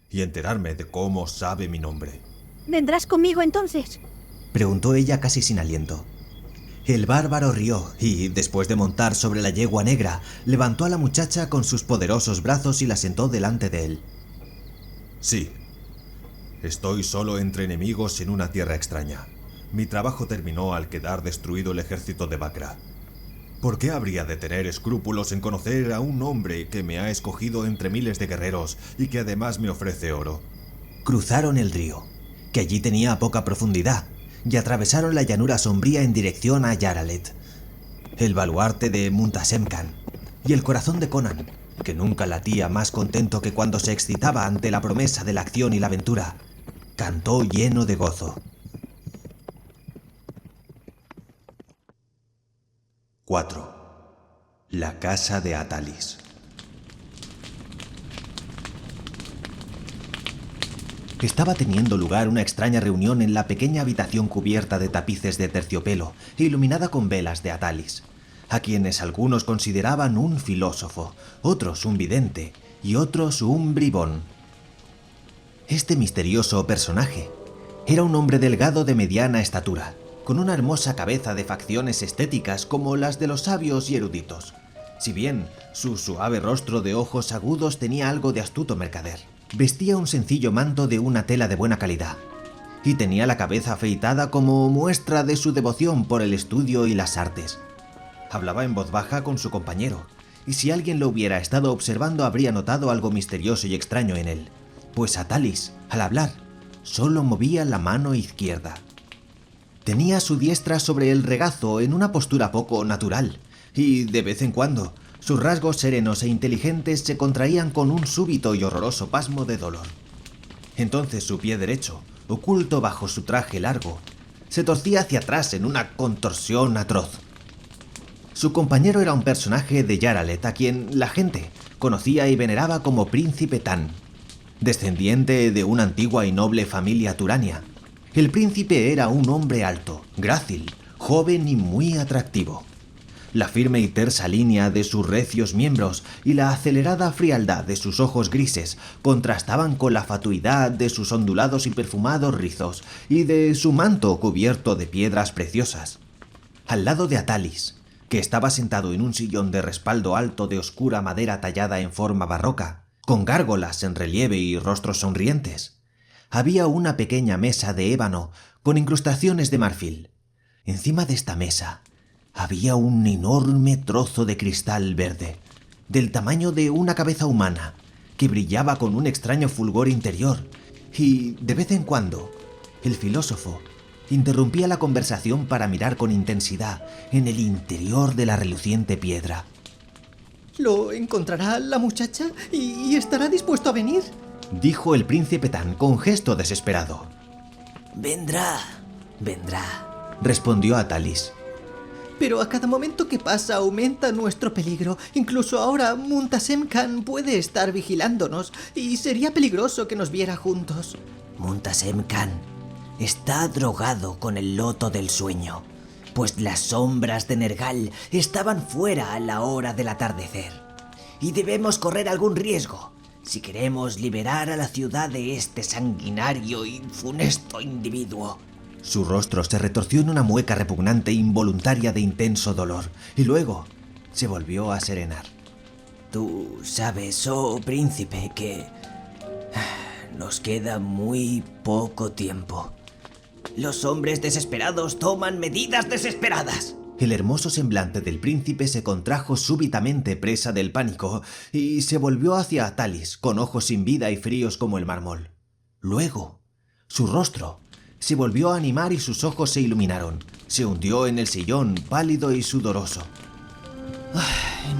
y enterarme de cómo sabe mi nombre. ¿Vendrás conmigo entonces? Preguntó ella casi sin aliento. El bárbaro rió y, después de montar sobre la yegua negra, levantó a la muchacha con sus poderosos brazos y la sentó delante de él. Sí, estoy solo entre enemigos en una tierra extraña. Mi trabajo terminó al quedar destruido el ejército de Bakra. ¿Por qué habría de tener escrúpulos en conocer a un hombre que me ha escogido entre miles de guerreros y que además me ofrece oro? Cruzaron el río, que allí tenía poca profundidad, y atravesaron la llanura sombría en dirección a Yaralet, el baluarte de Muntasem Khan, y el corazón de Conan, que nunca latía más contento que cuando se excitaba ante la promesa de la acción y la aventura, cantó lleno de gozo. 4. La casa de Atalis. Estaba teniendo lugar una extraña reunión en la pequeña habitación cubierta de tapices de terciopelo e iluminada con velas de Atalis, a quienes algunos consideraban un filósofo, otros un vidente y otros un bribón. Este misterioso personaje era un hombre delgado de mediana estatura, con una hermosa cabeza de facciones estéticas como las de los sabios y eruditos, si bien su suave rostro de ojos agudos tenía algo de astuto mercader. Vestía un sencillo manto de una tela de buena calidad y tenía la cabeza afeitada como muestra de su devoción por el estudio y las artes. Hablaba en voz baja con su compañero, y si alguien lo hubiera estado observando habría notado algo misterioso y extraño en él, pues Atalis, al hablar, solo movía la mano izquierda. Tenía su diestra sobre el regazo en una postura poco natural, y de vez en cuando sus rasgos serenos e inteligentes se contraían con un súbito y horroroso pasmo de dolor. Entonces su pie derecho, oculto bajo su traje largo, se torcía hacia atrás en una contorsión atroz. Su compañero era un personaje de Yaralet a quien la gente conocía y veneraba como Príncipe Tan. Descendiente de una antigua y noble familia turania, el príncipe era un hombre alto, grácil, joven y muy atractivo. La firme y tersa línea de sus recios miembros y la acelerada frialdad de sus ojos grises contrastaban con la fatuidad de sus ondulados y perfumados rizos y de su manto cubierto de piedras preciosas. Al lado de Atalis, que estaba sentado en un sillón de respaldo alto de oscura madera tallada en forma barroca, con gárgolas en relieve y rostros sonrientes, había una pequeña mesa de ébano con incrustaciones de marfil. Encima de esta mesa había un enorme trozo de cristal verde, del tamaño de una cabeza humana, que brillaba con un extraño fulgor interior, y, de vez en cuando, el filósofo interrumpía la conversación para mirar con intensidad en el interior de la reluciente piedra. ¿Lo encontrará la muchacha y estará dispuesto a venir?, dijo el príncipe Tan con gesto desesperado. Vendrá, respondió Atalis. Pero a cada momento que pasa aumenta nuestro peligro. Incluso ahora Muntasem Khan puede estar vigilándonos y sería peligroso que nos viera juntos. Muntasem Khan está drogado con el loto del sueño, pues las sombras de Nergal estaban fuera a la hora del atardecer. Y debemos correr algún riesgo si queremos liberar a la ciudad de este sanguinario y funesto individuo. Su rostro se retorció en una mueca repugnante e involuntaria de intenso dolor, y luego se volvió a serenar. Tú sabes, oh príncipe, que nos queda muy poco tiempo. Los hombres desesperados toman medidas desesperadas. El hermoso semblante del príncipe se contrajo súbitamente presa del pánico y se volvió hacia Atalis con ojos sin vida y fríos como el mármol. Luego, su rostro se volvió a animar y sus ojos se iluminaron. Se hundió en el sillón, pálido y sudoroso.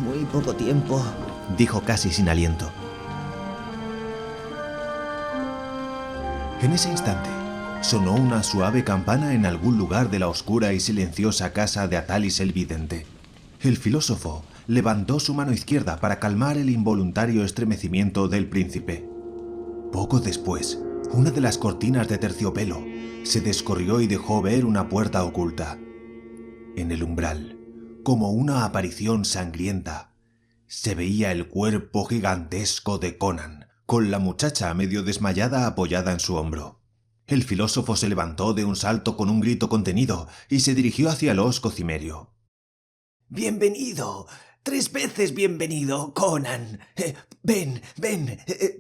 Muy poco tiempo, dijo casi sin aliento. En ese instante, sonó una suave campana en algún lugar de la oscura y silenciosa casa de Atalis el vidente. El filósofo levantó su mano izquierda para calmar el involuntario estremecimiento del príncipe. Poco después, una de las cortinas de terciopelo se descorrió y dejó ver una puerta oculta. En el umbral, como una aparición sangrienta, se veía el cuerpo gigantesco de Conan, con la muchacha medio desmayada apoyada en su hombro. El filósofo se levantó de un salto con un grito contenido y se dirigió hacia el hosco cimerio. Bienvenido, 3 veces bienvenido, Conan. Ven,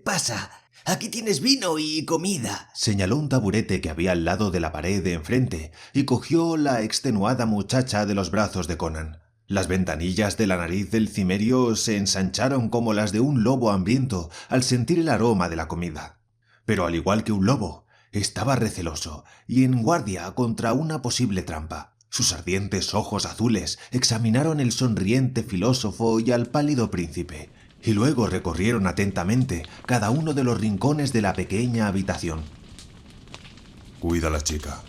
pasa. Aquí tienes vino y comida. Señaló un taburete que había al lado de la pared de enfrente y cogió la extenuada muchacha de los brazos de Conan. Las ventanillas de la nariz del cimerio se ensancharon como las de un lobo hambriento al sentir el aroma de la comida. Pero al igual que un lobo, estaba receloso y en guardia contra una posible trampa. Sus ardientes ojos azules examinaron el sonriente filósofo y al pálido príncipe, y luego recorrieron atentamente cada uno de los rincones de la pequeña habitación. Cuida a la chica.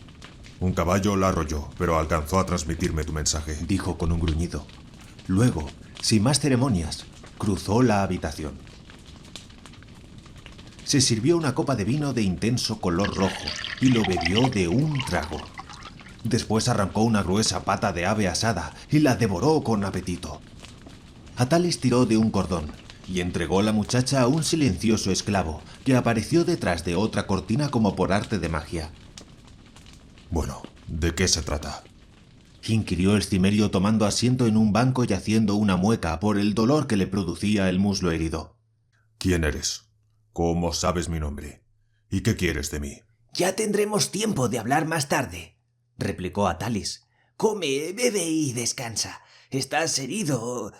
Un caballo la arrolló, pero alcanzó a transmitirme tu mensaje. Dijo con un gruñido. Luego, sin más ceremonias, cruzó la habitación. Se sirvió una copa de vino de intenso color rojo y lo bebió de un trago. Después arrancó una gruesa pata de ave asada y la devoró con apetito. Atalis tiró de un cordón y entregó la muchacha a un silencioso esclavo que apareció detrás de otra cortina como por arte de magia. Bueno, ¿de qué se trata? Inquirió el cimerio tomando asiento en un banco y haciendo una mueca por el dolor que le producía el muslo herido. ¿Quién eres? ¿Cómo sabes mi nombre? ¿Y qué quieres de mí? Ya tendremos tiempo de hablar más tarde, replicó Atalis. Come, bebe y descansa. ¿Estás herido?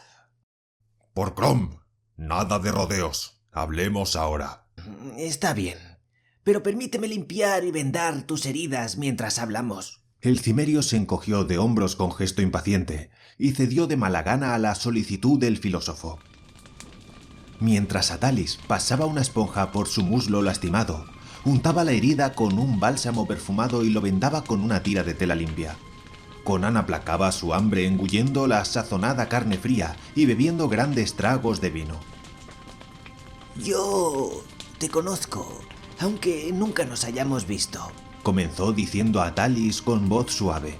Por Crom, nada de rodeos. Hablemos ahora. Está bien, pero permíteme limpiar y vendar tus heridas mientras hablamos. El cimerio se encogió de hombros con gesto impaciente y cedió de mala gana a la solicitud del filósofo. Mientras Atalis pasaba una esponja por su muslo lastimado, untaba la herida con un bálsamo perfumado y lo vendaba con una tira de tela limpia. Conan aplacaba su hambre engullendo la sazonada carne fría y bebiendo grandes tragos de vino. Yo te conozco, aunque nunca nos hayamos visto, comenzó diciendo a Atalis con voz suave.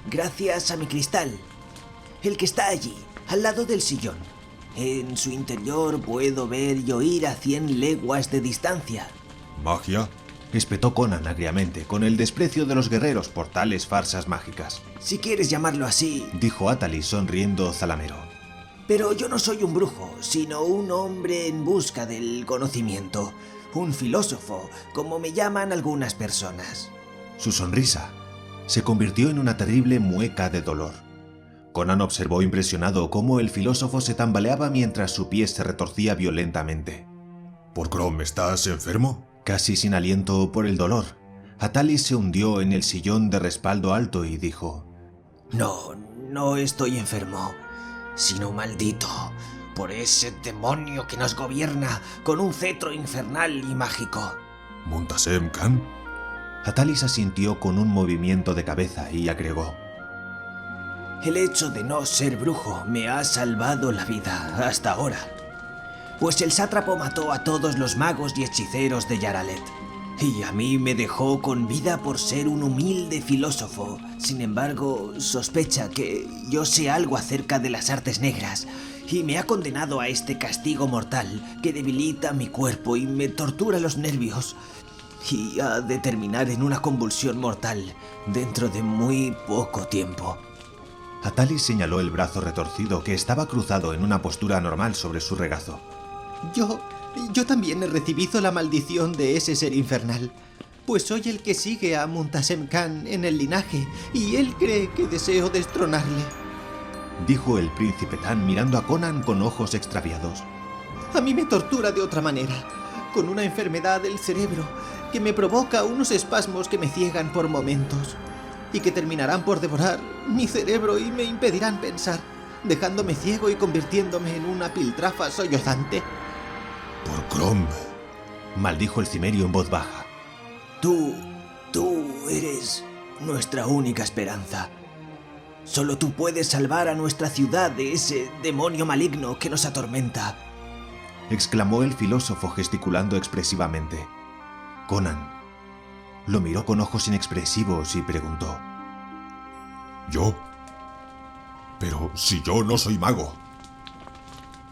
Gracias a mi cristal, el que está allí, al lado del sillón. En su interior puedo ver y oír a 100 leguas de distancia. ¿Magia? Espetó Conan agriamente, con el desprecio de los guerreros por tales farsas mágicas. Si quieres llamarlo así, dijo Atalis sonriendo zalamero. Pero yo no soy un brujo, sino un hombre en busca del conocimiento. Un filósofo, como me llaman algunas personas. Su sonrisa se convirtió en una terrible mueca de dolor. Conan observó impresionado cómo el filósofo se tambaleaba mientras su pie se retorcía violentamente. ¿Por Crom estás enfermo? Casi sin aliento por el dolor, Atalis se hundió en el sillón de respaldo alto y dijo: No estoy enfermo, sino maldito por ese demonio que nos gobierna con un cetro infernal y mágico. ¿Muntasem Khan? Atalis asintió con un movimiento de cabeza y agregó: El hecho de no ser brujo me ha salvado la vida hasta ahora. Pues el sátrapo mató a todos los magos y hechiceros de Yaralet. Y a mí me dejó con vida por ser un humilde filósofo. Sin embargo, sospecha que yo sé algo acerca de las artes negras y me ha condenado a este castigo mortal que debilita mi cuerpo y me tortura los nervios y a de terminar en una convulsión mortal dentro de muy poco tiempo. Atalis señaló el brazo retorcido que estaba cruzado en una postura normal sobre su regazo. Yo también he recibido la maldición de ese ser infernal, pues soy el que sigue a Muntasem Khan en el linaje y él cree que deseo destronarle, dijo el príncipe Tan mirando a Conan con ojos extraviados. A mí me tortura de otra manera, con una enfermedad del cerebro que me provoca unos espasmos que me ciegan por momentos y que terminarán por devorar mi cerebro y me impedirán pensar, dejándome ciego y convirtiéndome en una piltrafa sollozante. Por Crom, maldijo el cimerio en voz baja. Tú eres nuestra única esperanza. Solo tú puedes salvar a nuestra ciudad de ese demonio maligno que nos atormenta. Exclamó el filósofo gesticulando expresivamente. Conan lo miró con ojos inexpresivos y preguntó: ¿Yo? Pero si yo no soy mago.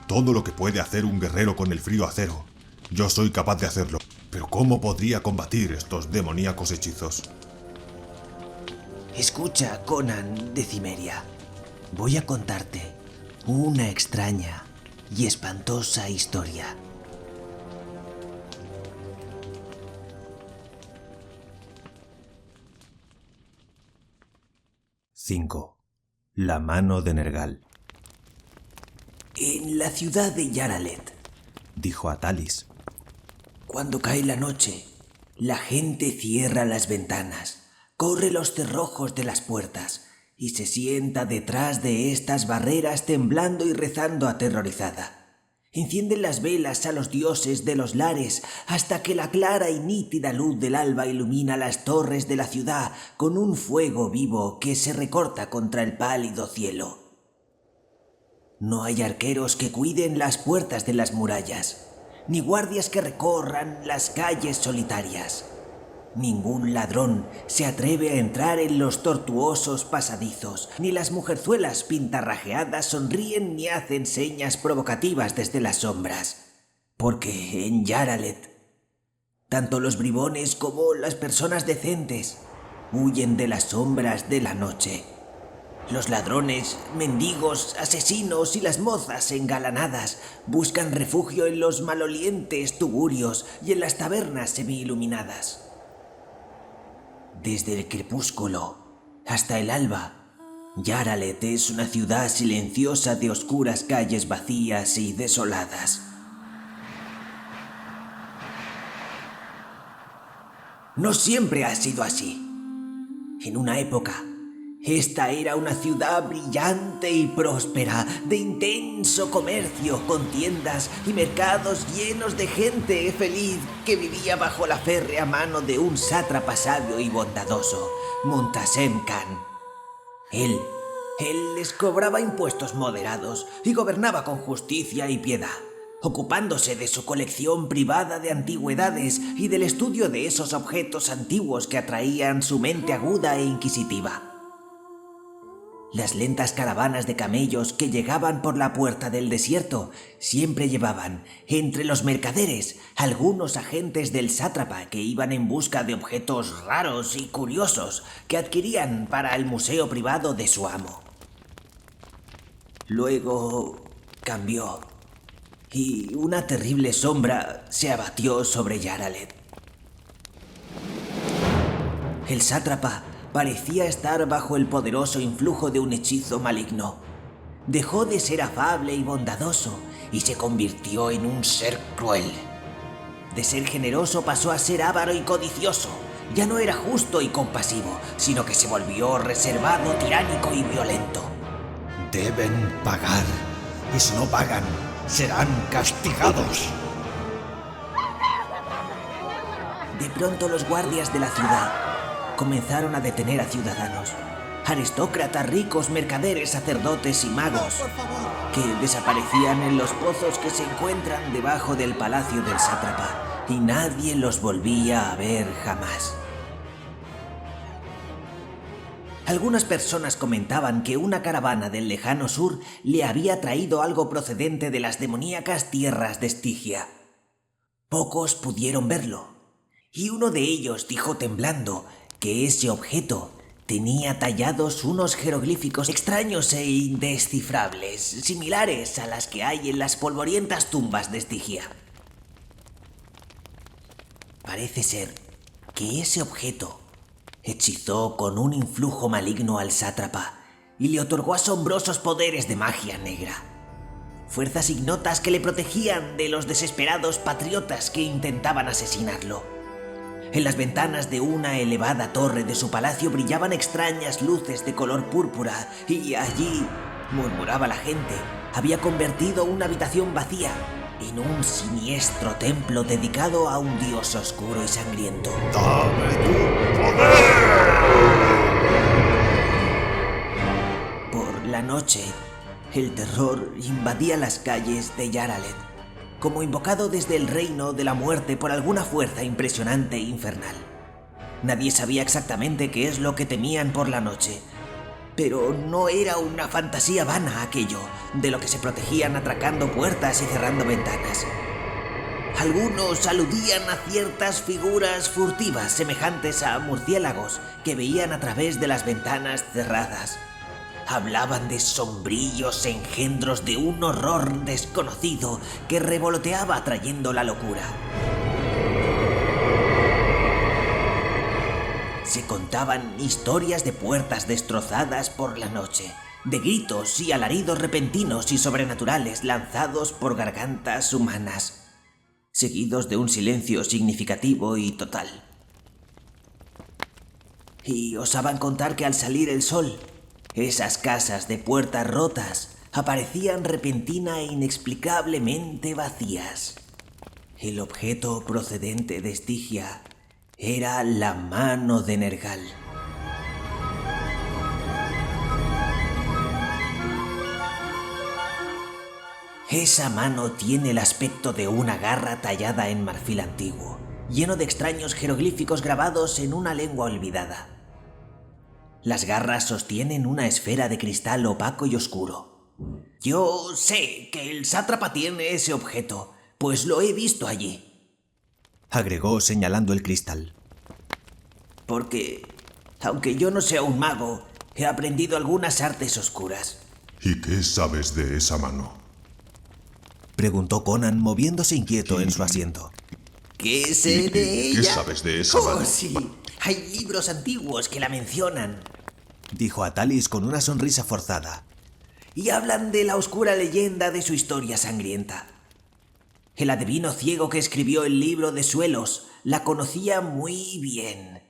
Todo lo que puede hacer un guerrero con el frío acero, yo soy capaz de hacerlo. Pero ¿cómo podría combatir estos demoníacos hechizos? Escucha, Conan de Cimmeria. Voy a contarte una extraña y espantosa historia. «5. La mano de Nergal». En la ciudad de Yaralet, dijo a Talis. Cuando cae la noche, la gente cierra las ventanas, corre los cerrojos de las puertas y se sienta detrás de estas barreras temblando y rezando aterrorizada. Encienden las velas a los dioses de los lares hasta que la clara y nítida luz del alba ilumina las torres de la ciudad con un fuego vivo que se recorta contra el pálido cielo. No hay arqueros que cuiden las puertas de las murallas, ni guardias que recorran las calles solitarias. Ningún ladrón se atreve a entrar en los tortuosos pasadizos, ni las mujerzuelas pintarrajeadas sonríen ni hacen señas provocativas desde las sombras. Porque en Yaralet, tanto los bribones como las personas decentes huyen de las sombras de la noche. Los ladrones, mendigos, asesinos y las mozas engalanadas buscan refugio en los malolientes tugurios y en las tabernas semi-iluminadas. Desde el crepúsculo hasta el alba, Yaralet es una ciudad silenciosa de oscuras calles vacías y desoladas. No siempre ha sido así. En una época, esta era una ciudad brillante y próspera, de intenso comercio, con tiendas y mercados llenos de gente feliz que vivía bajo la férrea mano de un sátrapa sabio y bondadoso, Muntasem Khan. Él les cobraba impuestos moderados y gobernaba con justicia y piedad, ocupándose de su colección privada de antigüedades y del estudio de esos objetos antiguos que atraían su mente aguda e inquisitiva. Las lentas caravanas de camellos que llegaban por la puerta del desierto siempre llevaban, entre los mercaderes, algunos agentes del sátrapa que iban en busca de objetos raros y curiosos que adquirían para el museo privado de su amo. Luego cambió y una terrible sombra se abatió sobre Yaralet. El sátrapa parecía estar bajo el poderoso influjo de un hechizo maligno. Dejó de ser afable y bondadoso y se convirtió en un ser cruel. De ser generoso pasó a ser avaro y codicioso. Ya no era justo y compasivo, sino que se volvió reservado, tiránico y violento. Deben pagar, y si no pagan, serán castigados. De pronto los guardias de la ciudad comenzaron a detener a ciudadanos, aristócratas, ricos, mercaderes, sacerdotes y magos, que desaparecían en los pozos que se encuentran debajo del palacio del sátrapa, y nadie los volvía a ver jamás. Algunas personas comentaban que una caravana del lejano sur le había traído algo procedente de las demoníacas tierras de Estigia. Pocos pudieron verlo, y uno de ellos dijo temblando que ese objeto tenía tallados unos jeroglíficos extraños e indescifrables, similares a las que hay en las polvorientas tumbas de Estigia. Parece ser que ese objeto hechizó con un influjo maligno al sátrapa y le otorgó asombrosos poderes de magia negra. Fuerzas ignotas que le protegían de los desesperados patriotas que intentaban asesinarlo. En las ventanas de una elevada torre de su palacio brillaban extrañas luces de color púrpura y allí, murmuraba la gente, había convertido una habitación vacía en un siniestro templo dedicado a un dios oscuro y sangriento. ¡Dame tu poder! la noche, el terror invadía las calles de Yaralet, como invocado desde el reino de la muerte por alguna fuerza impresionante e infernal. Nadie sabía exactamente qué es lo que temían por la noche, pero no era una fantasía vana aquello de lo que se protegían atracando puertas y cerrando ventanas. Algunos aludían a ciertas figuras furtivas semejantes a murciélagos que veían a través de las ventanas cerradas. Hablaban de sombríos engendros de un horror desconocido que revoloteaba trayendo la locura. Se contaban historias de puertas destrozadas por la noche, de gritos y alaridos repentinos y sobrenaturales lanzados por gargantas humanas, seguidos de un silencio significativo y total. Y osaban contar que al salir el sol, esas casas de puertas rotas aparecían repentina e inexplicablemente vacías. El objeto procedente de Estigia era la mano de Nergal. Esa mano tiene el aspecto de una garra tallada en marfil antiguo, lleno de extraños jeroglíficos grabados en una lengua olvidada. Las garras sostienen una esfera de cristal opaco y oscuro. Yo sé que el sátrapa tiene ese objeto, pues lo he visto allí, agregó señalando el cristal. Porque, aunque yo no sea un mago, he aprendido algunas artes oscuras. ¿Y qué sabes de esa mano? Preguntó Conan, moviéndose inquieto en su asiento. ¿Qué sé de ella? ¿Qué sabes de esa mano? Oh, sí, hay libros antiguos que la mencionan. Dijo Atalis con una sonrisa forzada. Y hablan de la oscura leyenda de su historia sangrienta. El adivino ciego que escribió el libro de Suelos la conocía muy bien.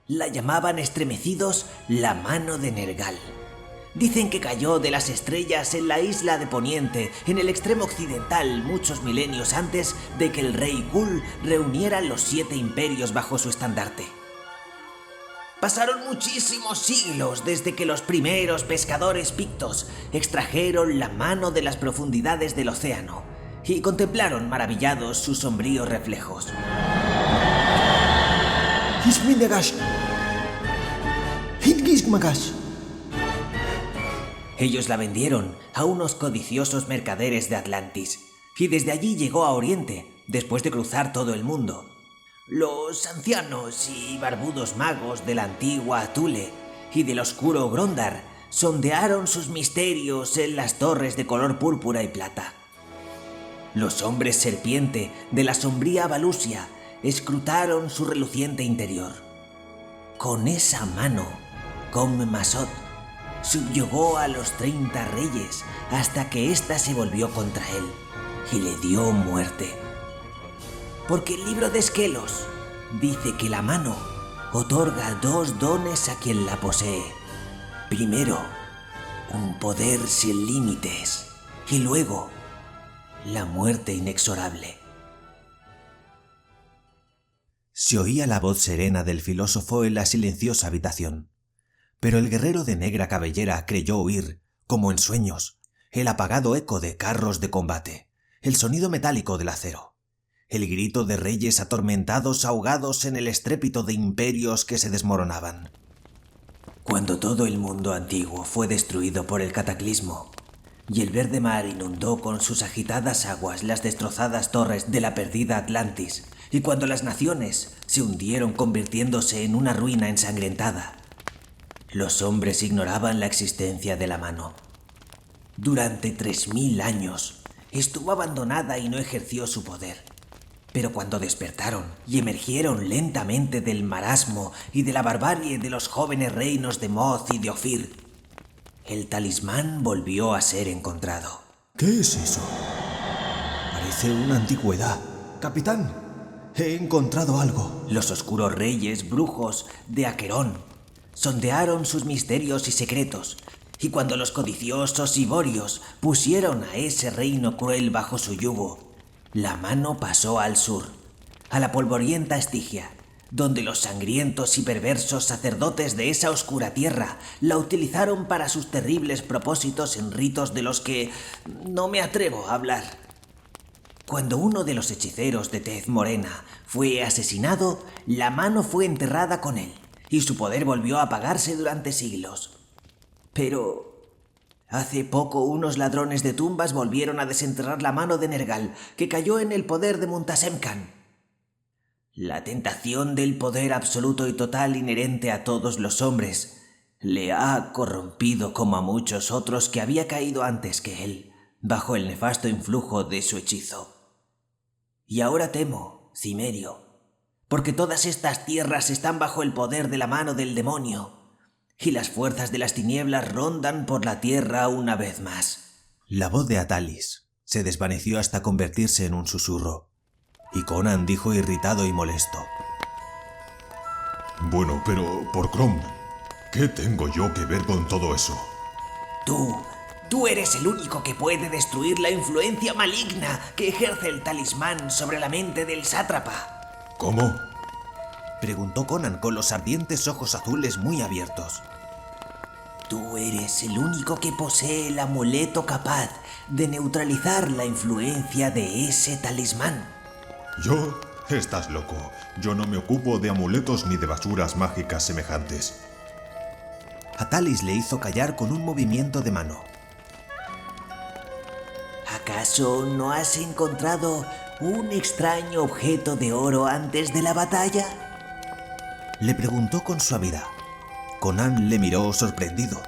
La llamaban estremecidos la mano de Nergal. Dicen que cayó de las estrellas en la isla de Poniente, en el extremo occidental, muchos milenios antes de que el rey Kul reuniera los 7 imperios bajo su estandarte. Pasaron muchísimos siglos desde que los primeros pescadores pictos extrajeron la mano de las profundidades del océano y contemplaron maravillados sus sombríos reflejos. Ellos la vendieron a unos codiciosos mercaderes de Atlantis, y desde allí llegó a Oriente, después de cruzar todo el mundo. Los ancianos y barbudos magos de la antigua Thule y del oscuro Grondar sondearon sus misterios en las torres de color púrpura y plata. Los hombres serpiente de la sombría Valusia escrutaron su reluciente interior. Con esa mano, Kom-Masot subyugó a los 30 reyes hasta que ésta se volvió contra él y le dio muerte. Porque el libro de Esquelos dice que la mano otorga 2 dones a quien la posee. Primero, un poder sin límites, y luego, la muerte inexorable. Se oía la voz serena del filósofo en la silenciosa habitación. Pero el guerrero de negra cabellera creyó oír, como en sueños, el apagado eco de carros de combate, el sonido metálico del acero, el grito de reyes atormentados ahogados en el estrépito de imperios que se desmoronaban. Cuando todo el mundo antiguo fue destruido por el cataclismo, y el verde mar inundó con sus agitadas aguas las destrozadas torres de la perdida Atlantis, y cuando las naciones se hundieron convirtiéndose en una ruina ensangrentada, los hombres ignoraban la existencia de la mano. Durante 3000 años estuvo abandonada y no ejerció su poder. Pero cuando despertaron y emergieron lentamente del marasmo y de la barbarie de los jóvenes reinos de Moth y de Ophir, el talismán volvió a ser encontrado. ¿Qué es eso? Parece una antigüedad. Capitán, he encontrado algo. Los oscuros reyes brujos de Aquerón sondearon sus misterios y secretos, y cuando los codiciosos iborios pusieron a ese reino cruel bajo su yugo, la mano pasó al sur, a la polvorienta Estigia, donde los sangrientos y perversos sacerdotes de esa oscura tierra la utilizaron para sus terribles propósitos en ritos de los que no me atrevo a hablar. Cuando uno de los hechiceros de tez morena fue asesinado, la mano fue enterrada con él, y su poder volvió a apagarse durante siglos. Pero hace poco unos ladrones de tumbas volvieron a desenterrar la mano de Nergal, que cayó en el poder de Muntasem Khan. La tentación del poder absoluto y total inherente a todos los hombres le ha corrompido como a muchos otros que había caído antes que él, bajo el nefasto influjo de su hechizo. Y ahora temo, Cimerio, porque todas estas tierras están bajo el poder de la mano del demonio, y las fuerzas de las tinieblas rondan por la tierra una vez más. La voz de Atalis se desvaneció hasta convertirse en un susurro, y Conan dijo irritado y molesto: Bueno, pero por Crom, ¿qué tengo yo que ver con todo eso? Tú eres el único que puede destruir la influencia maligna que ejerce el talismán sobre la mente del sátrapa. ¿Cómo? Preguntó Conan con los ardientes ojos azules muy abiertos. Tú eres el único que posee el amuleto capaz de neutralizar la influencia de ese talismán. ¿Yo? Estás loco. Yo no me ocupo de amuletos ni de basuras mágicas semejantes. Atalis le hizo callar con un movimiento de mano. ¿Acaso no has encontrado un extraño objeto de oro antes de la batalla? Le preguntó con suavidad. Conan le miró sorprendido.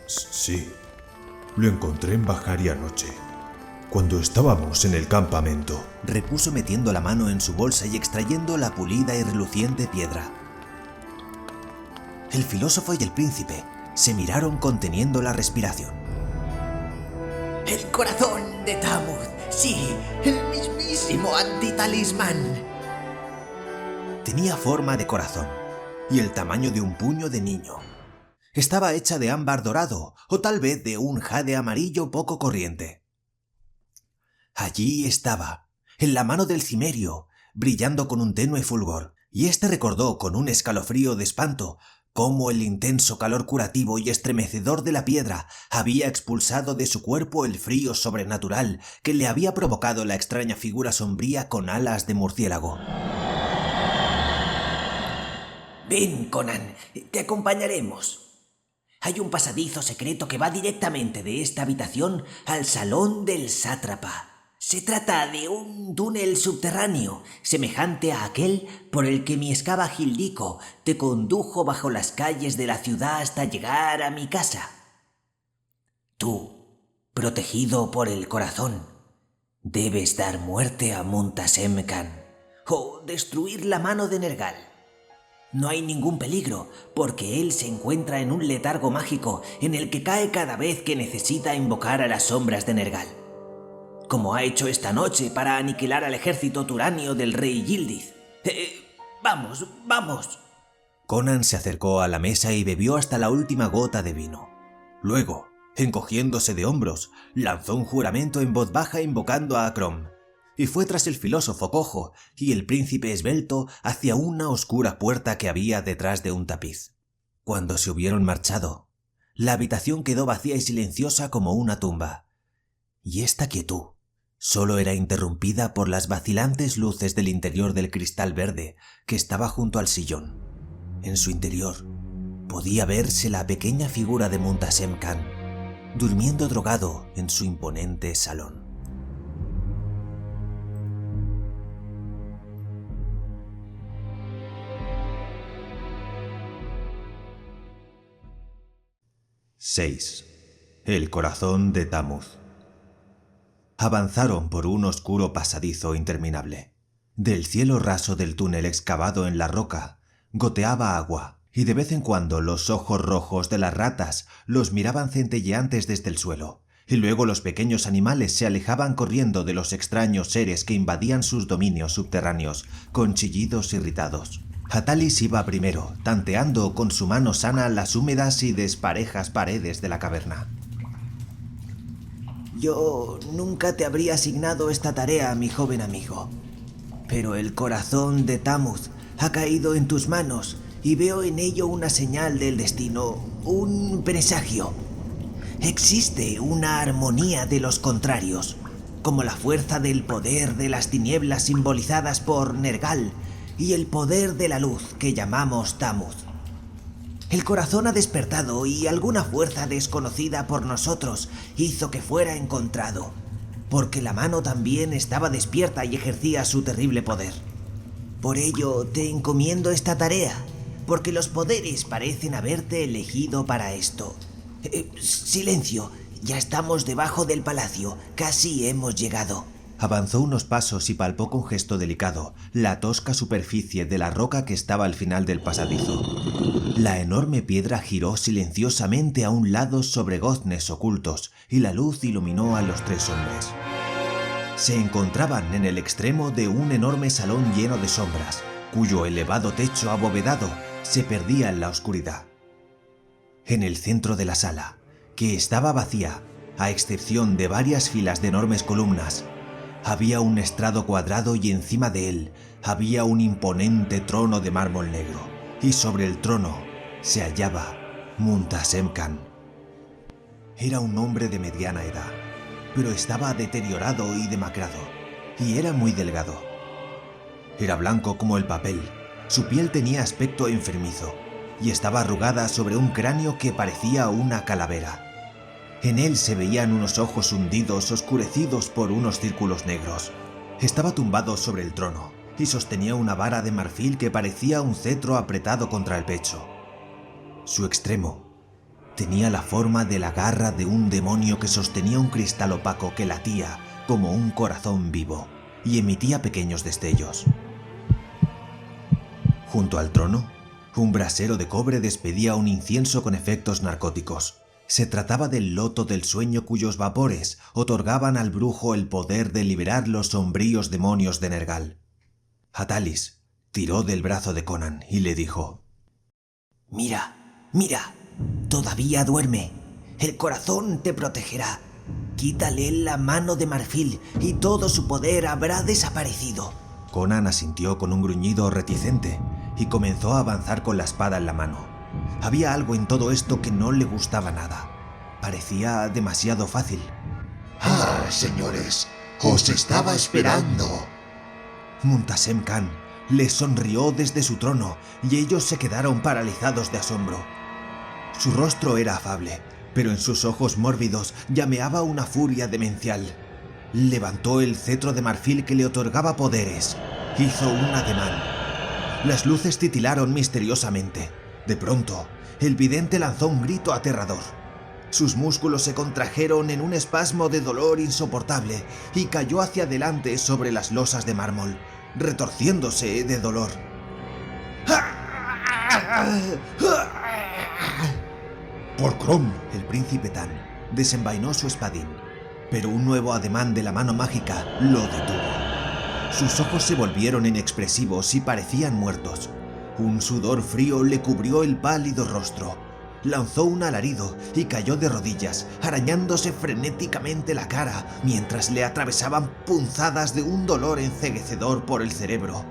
Sí, lo encontré en Bahari anoche, cuando estábamos en el campamento. Repuso metiendo la mano en su bolsa y extrayendo la pulida y reluciente piedra. El filósofo y el príncipe se miraron conteniendo la respiración. El corazón de Tammuz, sí, el mismísimo antitalismán. Tenía forma de corazón y el tamaño de un puño de niño. Estaba hecha de ámbar dorado o tal vez de un jade amarillo poco corriente. Allí estaba, en la mano del cimerio, brillando con un tenue fulgor, y éste recordó con un escalofrío de espanto cómo el intenso calor curativo y estremecedor de la piedra había expulsado de su cuerpo el frío sobrenatural que le había provocado la extraña figura sombría con alas de murciélago. Ven, Conan, te acompañaremos. Hay un pasadizo secreto que va directamente de esta habitación al salón del sátrapa. Se trata de un túnel subterráneo, semejante a aquel por el que mi escava Gildico te condujo bajo las calles de la ciudad hasta llegar a mi casa. Tú, protegido por el corazón, debes dar muerte a Muntasem Khan o destruir la mano de Nergal. No hay ningún peligro, porque él se encuentra en un letargo mágico en el que cae cada vez que necesita invocar a las sombras de Nergal, como ha hecho esta noche para aniquilar al ejército turanio del rey Yildiz. ¡Vamos! Conan se acercó a la mesa y bebió hasta la última gota de vino. Luego, encogiéndose de hombros, lanzó un juramento en voz baja invocando a Crom, y fue tras el filósofo cojo y el príncipe esbelto hacia una oscura puerta que había detrás de un tapiz. Cuando se hubieron marchado, la habitación quedó vacía y silenciosa como una tumba, y esta quietud solo era interrumpida por las vacilantes luces del interior del cristal verde que estaba junto al sillón. En su interior podía verse la pequeña figura de Muntasem Khan, durmiendo drogado en su imponente salón. VI. El corazón de Tammuz. Avanzaron por un oscuro pasadizo interminable. Del cielo raso del túnel excavado en la roca goteaba agua, y de vez en cuando los ojos rojos de las ratas los miraban centelleantes desde el suelo, y luego los pequeños animales se alejaban corriendo de los extraños seres que invadían sus dominios subterráneos con chillidos irritados. Atalis iba primero, tanteando con su mano sana las húmedas y desparejas paredes de la caverna. Yo nunca te habría asignado esta tarea, mi joven amigo. Pero el corazón de Tammuz ha caído en tus manos y veo en ello una señal del destino, un presagio. Existe una armonía de los contrarios, como la fuerza del poder de las tinieblas simbolizadas por Nergal y el poder de la luz que llamamos Tammuz. El corazón ha despertado y alguna fuerza desconocida por nosotros hizo que fuera encontrado, porque la mano también estaba despierta y ejercía su terrible poder. Por ello te encomiendo esta tarea, porque los poderes parecen haberte elegido para esto. Silencio, ya estamos debajo del palacio, casi hemos llegado. Avanzó unos pasos y palpó con gesto delicado la tosca superficie de la roca que estaba al final del pasadizo. La enorme piedra giró silenciosamente a un lado sobre goznes ocultos y la luz iluminó a los tres hombres. Se encontraban en el extremo de un enorme salón lleno de sombras, cuyo elevado techo abovedado se perdía en la oscuridad. En el centro de la sala, que estaba vacía, a excepción de varias filas de enormes columnas, había un estrado cuadrado y encima de él había un imponente trono de mármol negro, y sobre el trono se hallaba Muntasem Khan. Era un hombre de mediana edad, pero estaba deteriorado y demacrado, y era muy delgado. Era blanco como el papel, su piel tenía aspecto enfermizo, y estaba arrugada sobre un cráneo que parecía una calavera. En él se veían unos ojos hundidos, oscurecidos por unos círculos negros. Estaba tumbado sobre el trono y sostenía una vara de marfil que parecía un cetro apretado contra el pecho. Su extremo tenía la forma de la garra de un demonio que sostenía un cristal opaco que latía como un corazón vivo y emitía pequeños destellos. Junto al trono, un brasero de cobre despedía un incienso con efectos narcóticos. Se trataba del loto del sueño cuyos vapores otorgaban al brujo el poder de liberar los sombríos demonios de Nergal. Atalis tiró del brazo de Conan y le dijo: Mira, mira, todavía duerme. El corazón te protegerá. Quítale la mano de marfil y todo su poder habrá desaparecido. Conan asintió con un gruñido reticente y comenzó a avanzar con la espada en la mano. Había algo en todo esto que no le gustaba nada. Parecía demasiado fácil. ¡Ah, señores! ¡Os estaba esperando! Muntasem Khan les sonrió desde su trono y ellos se quedaron paralizados de asombro. Su rostro era afable, pero en sus ojos mórbidos llameaba una furia demencial. Levantó el cetro de marfil que le otorgaba poderes. Hizo un ademán. Las luces titilaron misteriosamente. De pronto, el vidente lanzó un grito aterrador. Sus músculos se contrajeron en un espasmo de dolor insoportable y cayó hacia adelante sobre las losas de mármol, retorciéndose de dolor. ¡Por Crom! El príncipe Tan desenvainó su espadín, pero un nuevo ademán de la mano mágica lo detuvo. Sus ojos se volvieron inexpresivos y parecían muertos. Un sudor frío le cubrió el pálido rostro. Lanzó un alarido y cayó de rodillas, arañándose frenéticamente la cara mientras le atravesaban punzadas de un dolor enceguecedor por el cerebro.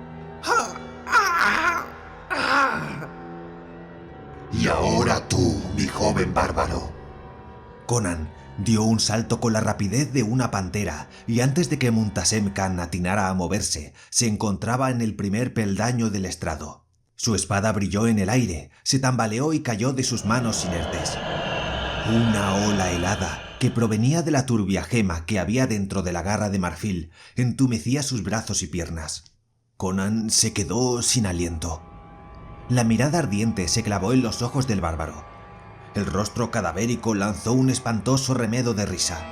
Y ahora tú, mi joven bárbaro. Conan dio un salto con la rapidez de una pantera y antes de que Muntasem Khan atinara a moverse, se encontraba en el primer peldaño del estrado. Su espada brilló en el aire, se tambaleó y cayó de sus manos inertes. Una ola helada, que provenía de la turbia gema que había dentro de la garra de marfil, entumecía sus brazos y piernas. Conan se quedó sin aliento. La mirada ardiente se clavó en los ojos del bárbaro. El rostro cadavérico lanzó un espantoso remedo de risa.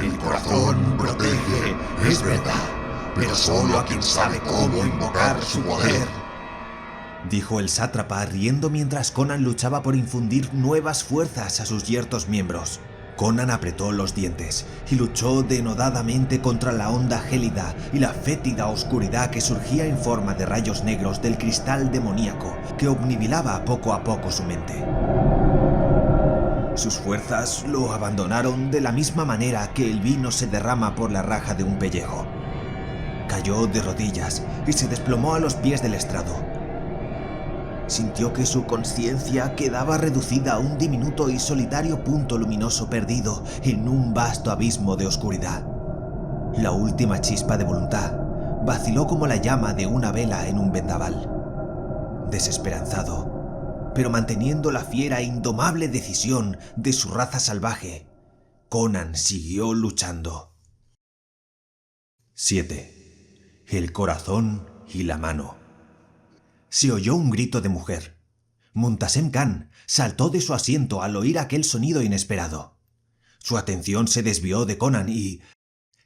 El corazón protege, es verdad, pero solo a quien sabe cómo invocar su poder, dijo el sátrapa riendo mientras Conan luchaba por infundir nuevas fuerzas a sus yertos miembros. Conan apretó los dientes y luchó denodadamente contra la onda gélida y la fétida oscuridad que surgía en forma de rayos negros del cristal demoníaco que obnubilaba poco a poco su mente. Sus fuerzas lo abandonaron de la misma manera que el vino se derrama por la raja de un pellejo. Cayó de rodillas y se desplomó a los pies del estrado. Sintió que su conciencia quedaba reducida a un diminuto y solitario punto luminoso perdido en un vasto abismo de oscuridad. La última chispa de voluntad vaciló como la llama de una vela en un vendaval. Desesperanzado, pero manteniendo la fiera e indomable decisión de su raza salvaje, Conan siguió luchando. 7. El corazón y la mano. Se oyó un grito de mujer. Muntasem Khan saltó de su asiento al oír aquel sonido inesperado. Su atención se desvió de Conan y,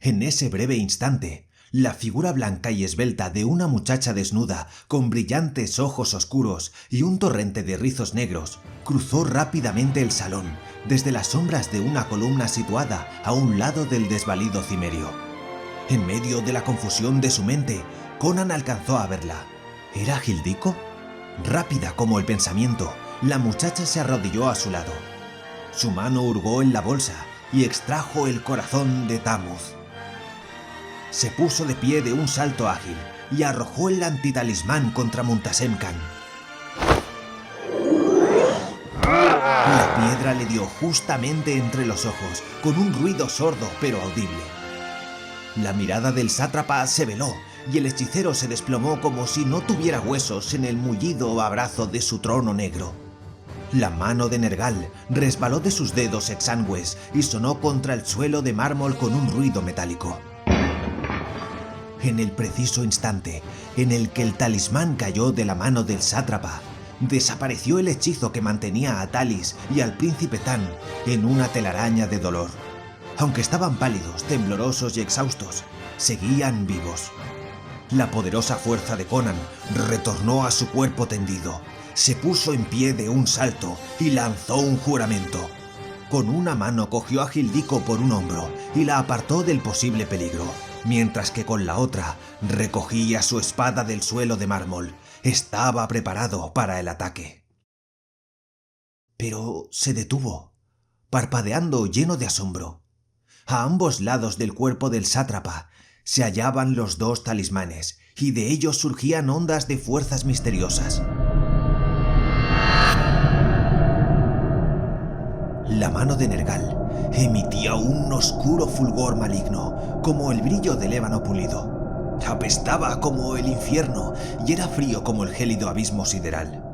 en ese breve instante, la figura blanca y esbelta de una muchacha desnuda, con brillantes ojos oscuros y un torrente de rizos negros, cruzó rápidamente el salón, desde las sombras de una columna situada a un lado del desvalido cimerio. En medio de la confusión de su mente, Conan alcanzó a verla. ¿Era Hildiko? Rápida como el pensamiento, la muchacha se arrodilló a su lado. Su mano hurgó en la bolsa y extrajo el corazón de Tammuz. Se puso de pie de un salto ágil y arrojó el antitalismán contra Muntasem Khan. La piedra le dio justamente entre los ojos, con un ruido sordo pero audible. La mirada del sátrapa se veló y el hechicero se desplomó como si no tuviera huesos en el mullido abrazo de su trono negro. La mano de Nergal resbaló de sus dedos exangües y sonó contra el suelo de mármol con un ruido metálico. En el preciso instante en el que el talismán cayó de la mano del sátrapa, desapareció el hechizo que mantenía a Talis y al príncipe Tan en una telaraña de dolor. Aunque estaban pálidos, temblorosos y exhaustos, seguían vivos. La poderosa fuerza de Conan retornó a su cuerpo tendido, se puso en pie de un salto y lanzó un juramento. Con una mano cogió a Hildiko por un hombro y la apartó del posible peligro, mientras que con la otra recogía su espada del suelo de mármol. Estaba preparado para el ataque. Pero se detuvo, parpadeando lleno de asombro. A ambos lados del cuerpo del sátrapa se hallaban los dos talismanes, y de ellos surgían ondas de fuerzas misteriosas. La mano de Nergal emitía un oscuro fulgor maligno, como el brillo del ébano pulido. Apestaba como el infierno y era frío como el gélido abismo sideral.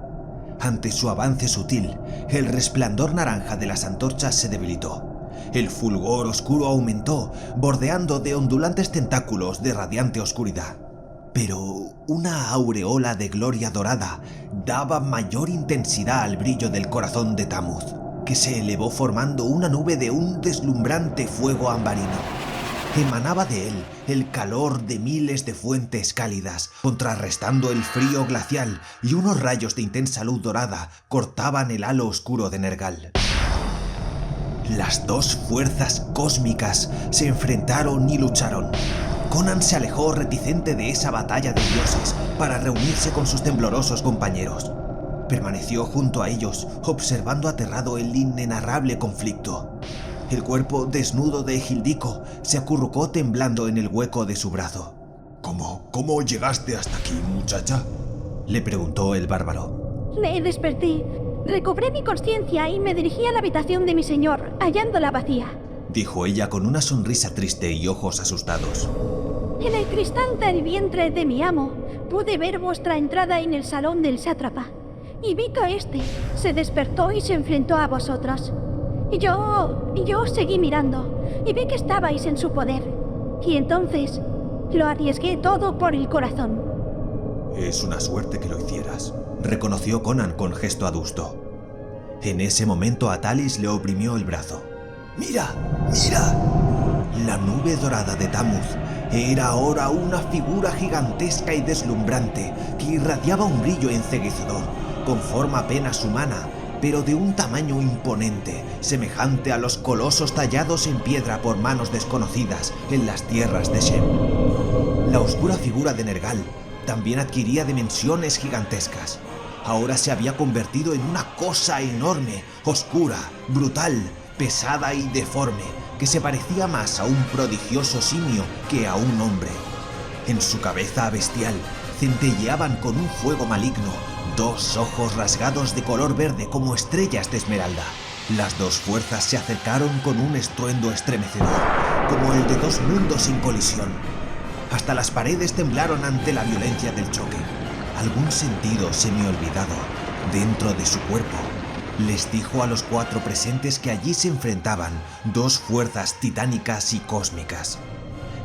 Ante su avance sutil, el resplandor naranja de las antorchas se debilitó. El fulgor oscuro aumentó, bordeando de ondulantes tentáculos de radiante oscuridad. Pero una aureola de gloria dorada daba mayor intensidad al brillo del corazón de Tammuz, que se elevó formando una nube de un deslumbrante fuego ambarino. Emanaba de él el calor de miles de fuentes cálidas, contrarrestando el frío glacial, y unos rayos de intensa luz dorada cortaban el halo oscuro de Nergal. Las dos fuerzas cósmicas se enfrentaron y lucharon. Conan se alejó reticente de esa batalla de dioses para reunirse con sus temblorosos compañeros. Permaneció junto a ellos, observando aterrado el inenarrable conflicto. El cuerpo desnudo de Hildiko se acurrucó temblando en el hueco de su brazo. ¿Cómo llegaste hasta aquí, muchacha?, le preguntó el bárbaro. Me desperté, recobré mi conciencia y me dirigí a la habitación de mi señor, hallándola vacía, dijo ella con una sonrisa triste y ojos asustados. En el cristal del vientre de mi amo pude ver vuestra entrada en el salón del sátrapa, y vi que éste se despertó y se enfrentó a vosotros. Yo seguí mirando y vi que estabais en su poder, y entonces lo arriesgué todo por el corazón. Es una suerte que lo hicieras, reconoció Conan con gesto adusto. En ese momento a Talis le oprimió el brazo. ¡Mira! ¡Mira! La nube dorada de Tammuz era ahora una figura gigantesca y deslumbrante que irradiaba un brillo enceguecedor, con forma apenas humana, pero de un tamaño imponente, semejante a los colosos tallados en piedra por manos desconocidas en las tierras de Shem. La oscura figura de Nergal también adquiría dimensiones gigantescas. ahora se había convertido en una cosa enorme, oscura, brutal, pesada y deforme, que se parecía más a un prodigioso simio que a un hombre. En su cabeza bestial centelleaban con un fuego maligno 2 ojos rasgados de color verde como estrellas de esmeralda. Las 2 fuerzas se acercaron con un estruendo estremecedor, como el de 2 mundos en colisión. Hasta las paredes temblaron ante la violencia del choque. Algún sentido semi-olvidado dentro de su cuerpo les dijo a los 4 presentes que allí se enfrentaban 2 fuerzas titánicas y cósmicas.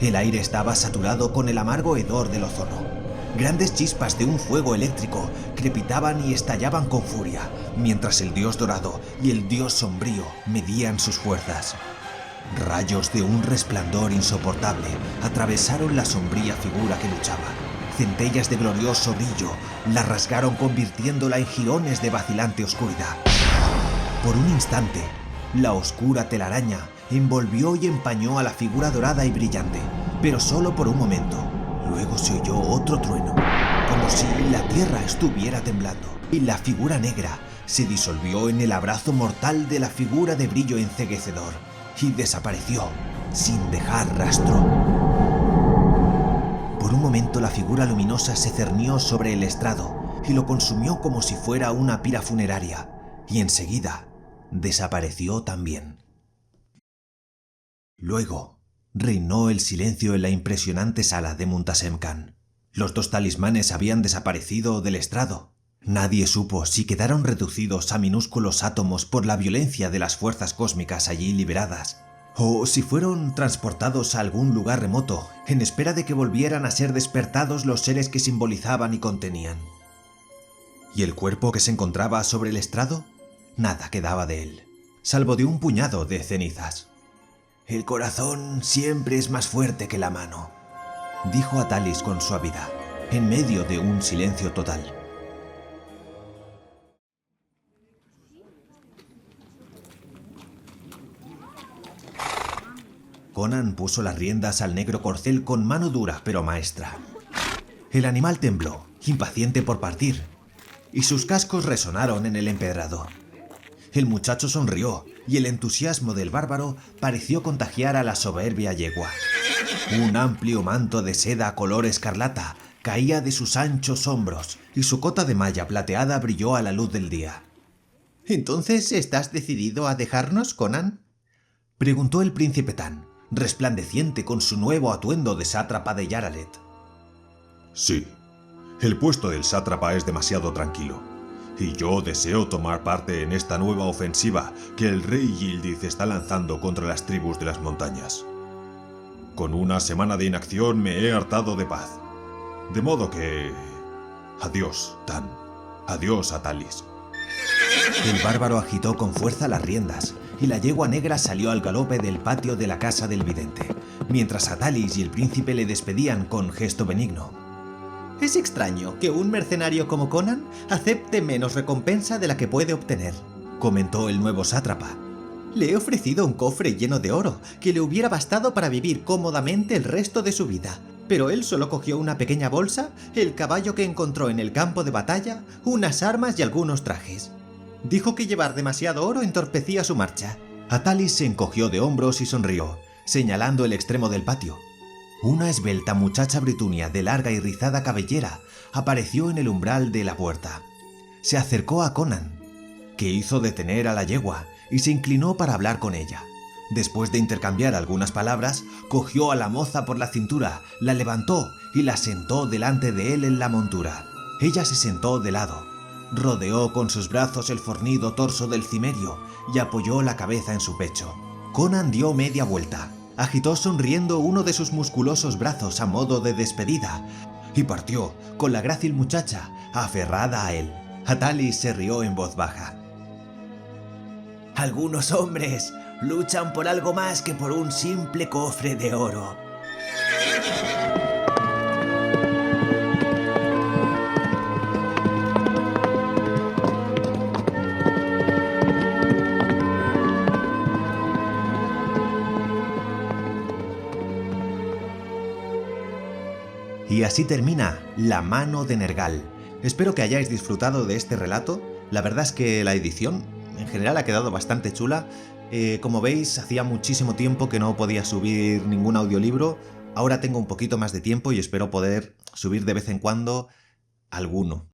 El aire estaba saturado con el amargo hedor del ozono. Grandes chispas de un fuego eléctrico crepitaban y estallaban con furia, mientras el dios dorado y el dios sombrío medían sus fuerzas. Rayos de un resplandor insoportable atravesaron la sombría figura que luchaba. Centellas de glorioso brillo la rasgaron convirtiéndola en jirones de vacilante oscuridad. Por un instante, la oscura telaraña envolvió y empañó a la figura dorada y brillante, pero solo por un momento. Luego se oyó otro trueno, como si la tierra estuviera temblando, y la figura negra se disolvió en el abrazo mortal de la figura de brillo enceguecedor y desapareció sin dejar rastro. Por un momento la figura luminosa se cernió sobre el estrado y lo consumió como si fuera una pira funeraria, y enseguida desapareció también. Luego reinó el silencio en la impresionante sala de Muntasem Khan. Los 2 talismanes habían desaparecido del estrado. Nadie supo si quedaron reducidos a minúsculos átomos por la violencia de las fuerzas cósmicas allí liberadas, o si fueron transportados a algún lugar remoto en espera de que volvieran a ser despertados los seres que simbolizaban y contenían. ¿Y el cuerpo que se encontraba sobre el estrado? Nada quedaba de él, salvo de un puñado de cenizas. «El corazón siempre es más fuerte que la mano», dijo Atalis con suavidad, en medio de un silencio total. Conan puso las riendas al negro corcel con mano dura pero maestra. El animal tembló, impaciente por partir, y sus cascos resonaron en el empedrado. El muchacho sonrió y el entusiasmo del bárbaro pareció contagiar a la soberbia yegua. Un amplio manto de seda color escarlata caía de sus anchos hombros y su cota de malla plateada brilló a la luz del día. ¿Entonces estás decidido a dejarnos, Conan?, preguntó el príncipe Tan, resplandeciente con su nuevo atuendo de sátrapa de Yaralet. Sí, el puesto del sátrapa es demasiado tranquilo, y yo deseo tomar parte en esta nueva ofensiva que el rey Yildiz está lanzando contra las tribus de las montañas. Con una semana de inacción me he hartado de paz, de modo que... Adiós, Tan. Adiós, Atalis. El bárbaro agitó con fuerza las riendas y la yegua negra salió al galope del patio de la casa del vidente, mientras Atalis y el príncipe le despedían con gesto benigno. Es extraño que un mercenario como Conan acepte menos recompensa de la que puede obtener, comentó el nuevo sátrapa. Le he ofrecido un cofre lleno de oro que le hubiera bastado para vivir cómodamente el resto de su vida, pero él solo cogió una pequeña bolsa, el caballo que encontró en el campo de batalla, unas armas y algunos trajes. Dijo que llevar demasiado oro entorpecía su marcha. Atalis se encogió de hombros y sonrió, señalando el extremo del patio. Una esbelta muchacha britunia de larga y rizada cabellera apareció en el umbral de la puerta. Se acercó a Conan, que hizo detener a la yegua y se inclinó para hablar con ella. Después de intercambiar algunas palabras, cogió a la moza por la cintura, la levantó y la sentó delante de él en la montura. Ella se sentó de lado, rodeó con sus brazos el fornido torso del cimerio y apoyó la cabeza en su pecho. Conan dio media vuelta, agitó sonriendo uno de sus musculosos brazos a modo de despedida y partió con la grácil muchacha aferrada a él. Atalis se rió en voz baja. Algunos hombres luchan por algo más que por un simple cofre de oro. Y así termina La mano de Nergal, Espero que hayáis disfrutado de este relato. La verdad es que la edición en general ha quedado bastante chula. Como veis, hacía muchísimo tiempo que no podía subir ningún audiolibro. Ahora tengo un poquito más de tiempo y espero poder subir de vez en cuando alguno.